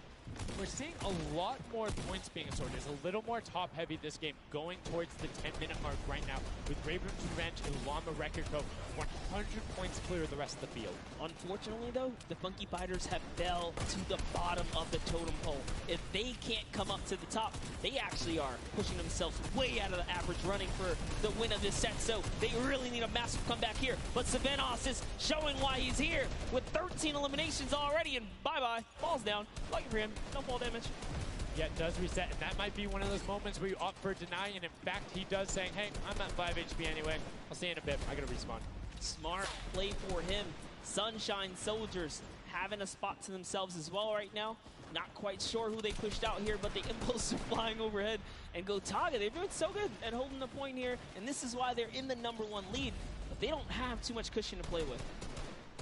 Speaker 15: we're seeing a lot more points being assorted. It's a little more top-heavy this game, going towards the 10-minute mark right now, with Ravens Revenge and Llama Record Co. 100 points clear of the rest of the field.
Speaker 16: Unfortunately, though, the Funky Fighters have fell to the bottom of the totem pole. If they can't come up to the top, they actually are pushing themselves way out of the average running for the win of this set, so they really need a massive comeback here. But Savenos is showing why he's here with 13 eliminations already, and bye-bye, falls down. Lucky for him, no fall damage.
Speaker 15: Yeah, it does reset, and that might be one of those moments where you opt for deny, and in fact, he does saying, hey, I'm at 5 HP anyway. I'll see you in a bit. I gotta respawn.
Speaker 16: Smart play for him. Sunshine Soldiers having a spot to themselves as well right now. Not quite sure who they pushed out here, but the Impulse are flying overhead. And Gotaga, they're doing so good at holding the point here, and this is why they're in the #1 lead. But they don't have too much cushion to play with.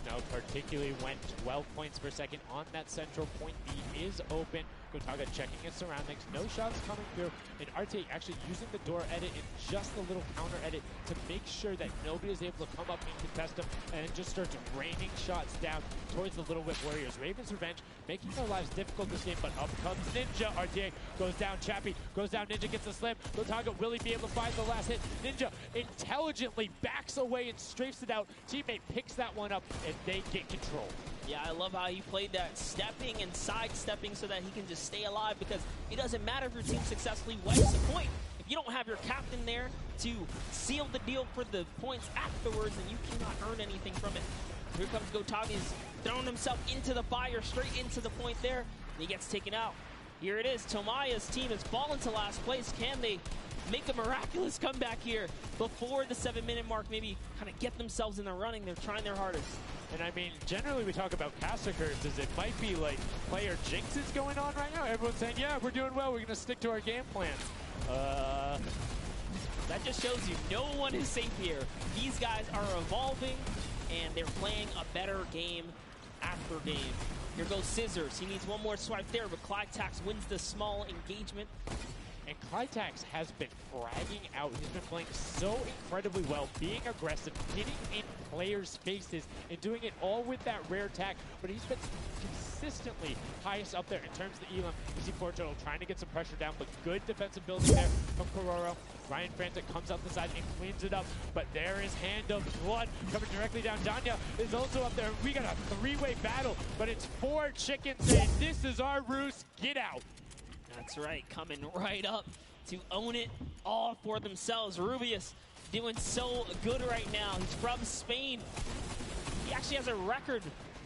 Speaker 15: No, particularly when 12 points per second on that central point B is open. Gotaga checking his surroundings, no shots coming through, and RTA actually using the door edit and just a little counter edit to make sure that nobody is able to come up and contest him, and it just starts raining shots down towards the Little Whip Warriors. Ravens Revenge making their lives difficult this game, but up comes Ninja. RTA goes down, Chappie goes down, Ninja gets a slam. Gotaga, will he be able to find the last hit? Ninja intelligently backs away and strafes it out. Teammate picks that one up, and they get control.
Speaker 16: Yeah, I love how he played that, stepping and sidestepping so that he can just stay alive, because it doesn't matter if your team successfully wipes the point. If you don't have your captain there to seal the deal for the points afterwards, then you cannot earn anything from it. Here comes Gotaga, he's throwing himself into the fire, straight into the point there, and he gets taken out. Here it is, Tomaya's team has fallen to last place. Can they make a miraculous comeback here before the 7-minute mark, maybe kind of get themselves in the running? They're trying their hardest.
Speaker 15: And I mean, generally we talk about caster curses. It might be like player jinxes going on right now. Everyone's saying, yeah, we're doing well. We're going to stick to our game plans.
Speaker 16: That just shows you no one is safe here. These guys are evolving, and they're playing a better game after game. Here goes Scissors. He needs one more swipe there, but Clytax wins the small engagement.
Speaker 15: And Clytax has been fragging out. He's been playing so incredibly well, being aggressive, getting in players' faces, and doing it all with that rare tag. But he's been consistently highest up there in terms of the elim. You see Fortnite trying to get some pressure down, but good defensive building there from Kororo. Ryan Frantic comes out the side and cleans it up, but there is Hand of Blood coming directly down. Danya is also up there. We got a three-way battle, but it's 4 chickens saying, this is our roost, get out.
Speaker 16: That's right, coming right up to own it all for themselves. Rubius doing so good right now. He's from Spain. He actually has a record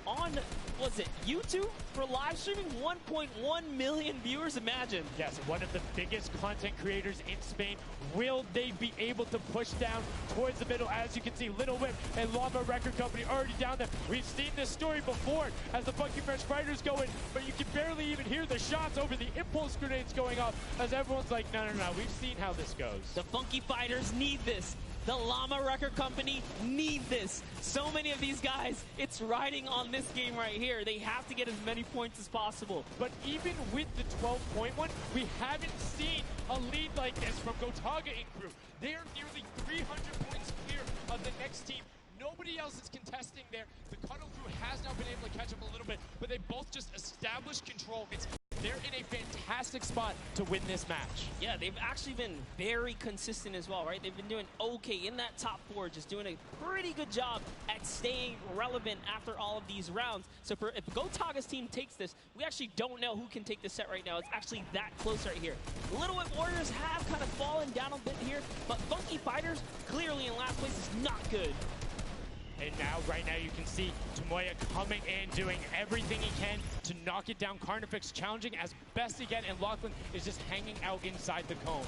Speaker 16: on, was it YouTube for live streaming? 1.1 million viewers, imagine.
Speaker 15: Yes, one of the biggest content creators in Spain. Will they be able to push down towards the middle? As you can see, Little Whip and Llama Record Company already down there. We've seen this story before as the Funky Fresh Fighters go in, but you can barely even hear the shots over the impulse grenades going off as everyone's like, no, we've seen how this goes.
Speaker 16: The Funky Fighters need this. The Llama Record Company need this. So many of these guys, it's riding on this game right here. They have to get as many points as possible.
Speaker 15: But even with the 12-point one, we haven't seen a lead like this from Gotaga and crew. They are nearly 300 points clear of the next team. Nobody else is contesting there. The Cuddle crew has now been able to catch up a little bit, but they both just established control. They're in a fantastic spot to win this match.
Speaker 16: Yeah, they've actually been very consistent as well, right? They've been doing okay in that top 4, just doing a pretty good job at staying relevant after all of these rounds. So if Gotaga's team takes this, we actually don't know who can take this set right now. It's actually that close right here. The Little Whip Warriors have kind of fallen down a bit here, but Funky Fighters clearly in last place is not good.
Speaker 15: And now, right now, you can see Tomoya coming in, doing everything he can to knock it down. Carnifex challenging as best he can, and Lachlan is just hanging out inside the cone.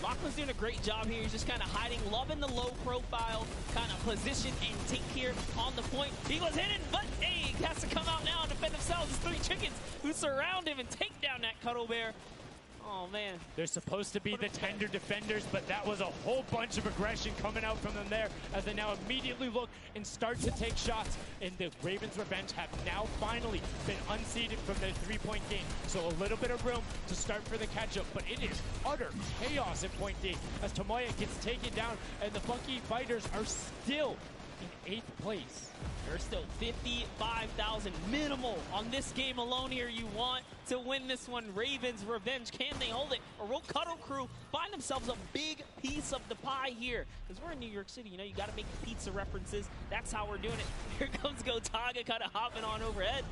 Speaker 16: Lachlan's doing a great job here. He's just kind of hiding, loving the low profile kind of position and take here on the point. He was hidden, but hey, he has to come out now and defend himself. There's 3 chickens who surround him and take down that Cuddle Bear. Oh, man.
Speaker 15: They're supposed to be the tender defenders, but that was a whole bunch of aggression coming out from them there as they now immediately look and start to take shots. And the Ravens Revenge have now finally been unseated from their 3-point game. So a little bit of room to start for the catch-up, but it is utter chaos at point D as Tomoya gets taken down and the Funky Fighters are still in 8th place.
Speaker 16: There's still 55,000 minimal on this game alone here. You want to win this one. Ravens Revenge, can they hold it? Or will Cuddle Crew find themselves a big piece of the pie here? Because we're in New York City, you know, you got to make pizza references. That's how we're doing it. Here comes Gotaga kind of hopping on overhead.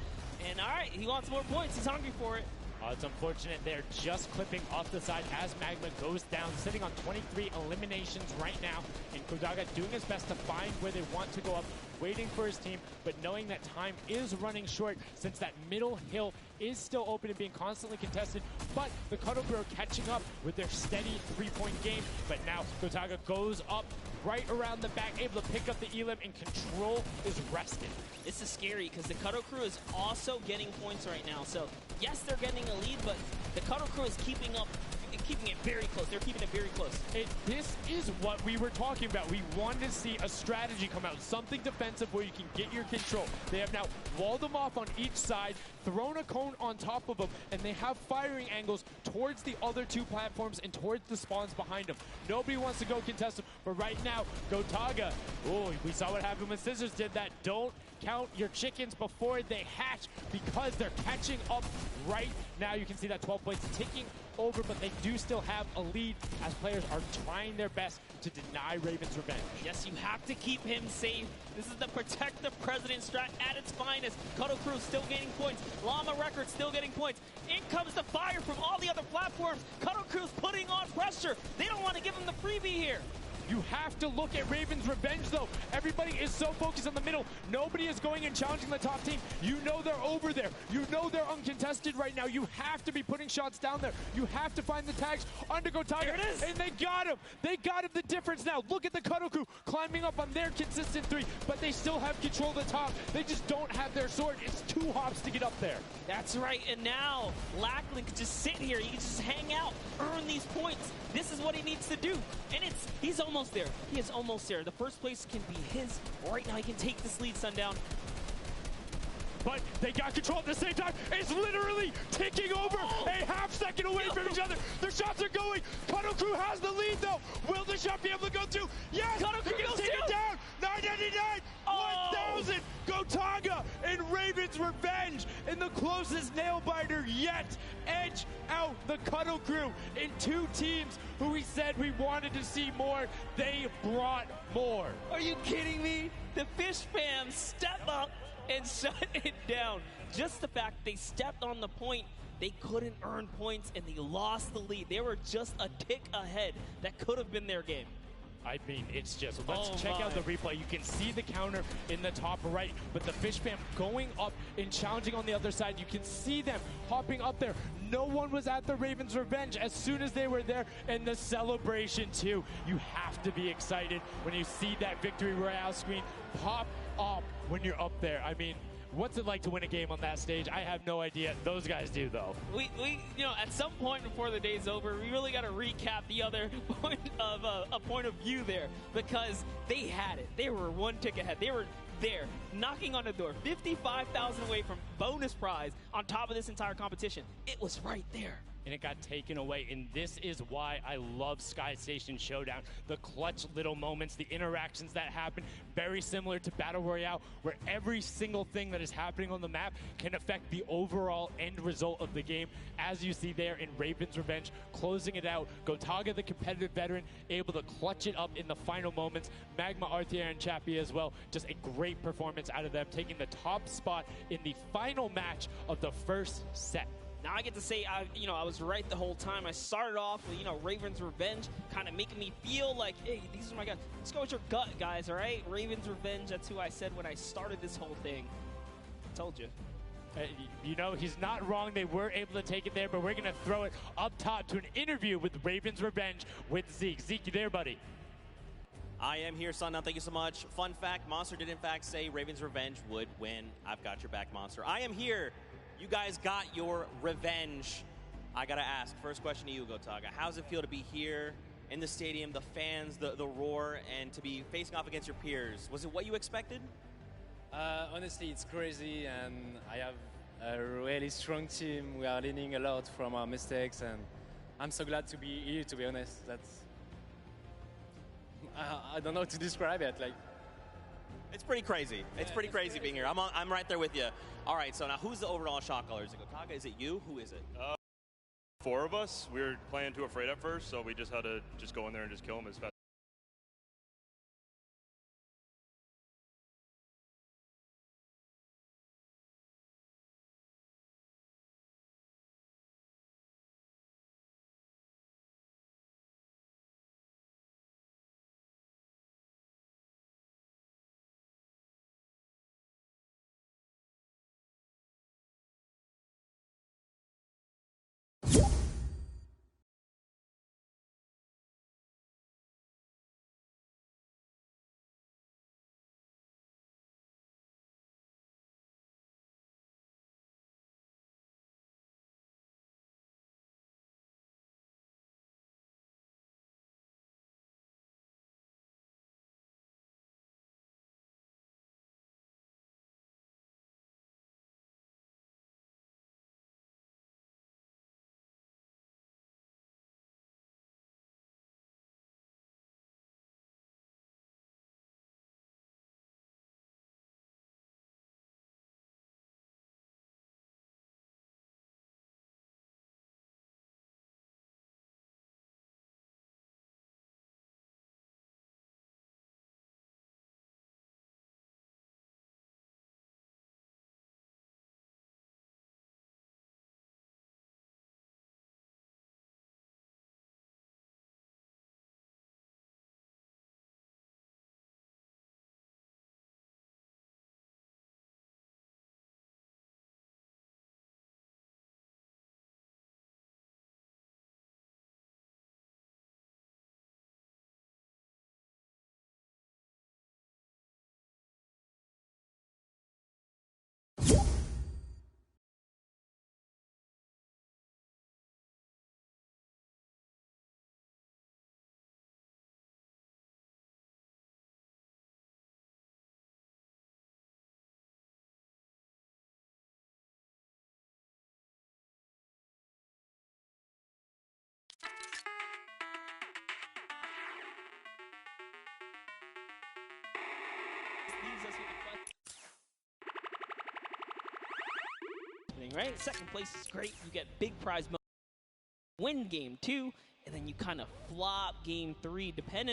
Speaker 16: And all right, he wants more points. He's hungry for it.
Speaker 15: It's unfortunate they're just clipping off the side as Magma goes down, sitting on 23 eliminations right now. And Kodaga doing his best to find where they want to go up, waiting for his team, but knowing that time is running short since that middle hill is still open and being constantly contested. But the Cuddle Crew are catching up with their steady 3-point game. But now Kodaga goes up right around the back, able to pick up the Elim, and control is rested.
Speaker 16: This is scary because the Cuddle Crew is also getting points right now. So yes, they're getting a lead, but the Cuddle Crew is keeping it very close. They're keeping it very close.
Speaker 15: This is what we were talking about. We wanted to see a strategy come out, something defensive where you can get your control. They have now walled them off on each side, thrown a cone on top of them, and they have firing angles towards the other two platforms and towards the spawns behind them. Nobody wants to go contest them, but right now, Gotaga, oh, we saw what happened when Scissors did that. Don't count your chickens before they hatch because they're catching up right now. You can see that 12 points ticking over, but they do still have a lead as players are trying their best to deny Ravens Revenge.
Speaker 16: Yes, you have to keep him safe. This is the protect the president strat at its finest. Cuddle Crew still gaining points. Llama Records still getting points. In comes the fire from all the other platforms. Cuddle Crew's putting on pressure. They don't want to give him the freebie here.
Speaker 15: You have to look at Ravens Revenge, though. Everybody is so focused on the middle. Nobody is going and challenging the top team. You know they're over there. You know they're uncontested right now. You have to be putting shots down there. You have to find the tags under Gotaga.
Speaker 16: There it is.
Speaker 15: And they got him. They got him the difference now. Look at the Cuddle Crew climbing up on their consistent 3, but they still have control of the top. They just don't have their sword. It's 2 hops to get up there.
Speaker 16: That's right, and now Lackland can just sit here. He can just hang out, earn these points. This is what he needs to do, and he's almost there. He is almost there. The first place can be his. Right now, he can take this lead, Sundown.
Speaker 15: But they got control at the same time. It's literally ticking over a half second away from each other. Their shots are going. Cuddle Crew has the lead, though. Will the shot be able to go through? Yes!
Speaker 16: Cuddle Crew goes
Speaker 15: take it down. 999, 1,000. Gotaga and Ravens Revenge in the closest nail biter yet. Edge out the Cuddle Crew in 2 teams who we said we wanted to see more. They brought more.
Speaker 16: Are you kidding me? The Fish fam step up and shut it down. Just the fact they stepped on the point, they couldn't earn points and they lost the lead. They were just a tick ahead. That could have been their game.
Speaker 15: I mean, it's just, let's check out the replay. You can see the counter in the top right, but the Fish fam going up and challenging on the other side. You can see them hopping up there. No one was at the Ravens Revenge as soon as they were there, and the celebration too. You have to be excited when you see that Victory Royale screen pop up when you're up there. I mean, what's it like to win a game on that stage? I have no idea. Those guys do, though.
Speaker 16: We you know, at some point before the day's over, we really got to recap the other point of a point of view there, because they had it. They were 1 tick ahead. They were there, knocking on the door, 55,000 away from bonus prize on top of this entire competition. It was right there.
Speaker 15: And it got taken away, and this is why I love Sky Station Showdown. The clutch little moments, the interactions that happen, very similar to Battle Royale, where every single thing that is happening on the map can affect the overall end result of the game, as you see there in Ravens Revenge, closing it out. Gotaga, the competitive veteran, able to clutch it up in the final moments. Magma, Arthier, and Chappie as well. Just a great performance out of them, taking the top spot in the final match of the first set.
Speaker 16: Now I get to say, I was right the whole time. I started off with, Ravens Revenge, kind of making me feel like, hey, these are my guys. Let's go with your gut, guys, all right? Ravens Revenge, that's who I said when I started this whole thing. I told you.
Speaker 15: He's not wrong. They were able to take it there, but we're going to throw it up top to an interview with Ravens Revenge with Zeke. Zeke, you there, buddy?
Speaker 17: I am here, Sundown. Thank you so much. Fun fact, Monster did in fact say Ravens Revenge would win. I've got your back, Monster. I am here. You guys got your revenge. I gotta ask, first question to you, Gotaga. How does it feel to be here in the stadium, the fans, the roar, and to be facing off against your peers? Was it what you expected?
Speaker 2: Honestly, it's crazy, and I have a really strong team. We are learning a lot from our mistakes, and I'm so glad to be here, to be honest. I don't know how to describe it.
Speaker 17: It's pretty crazy. It's pretty crazy being here. I'm right there with you. All right, so now who's the overall shot caller? Is it Gotaga? Is it you? Who is it?
Speaker 4: 4 of us. We were playing too afraid at first, so we just had to just go in there and just kill them as fast.
Speaker 16: Right? Second place is great. You get big prize money. Win game 2, and then you kind of flop game 3, depending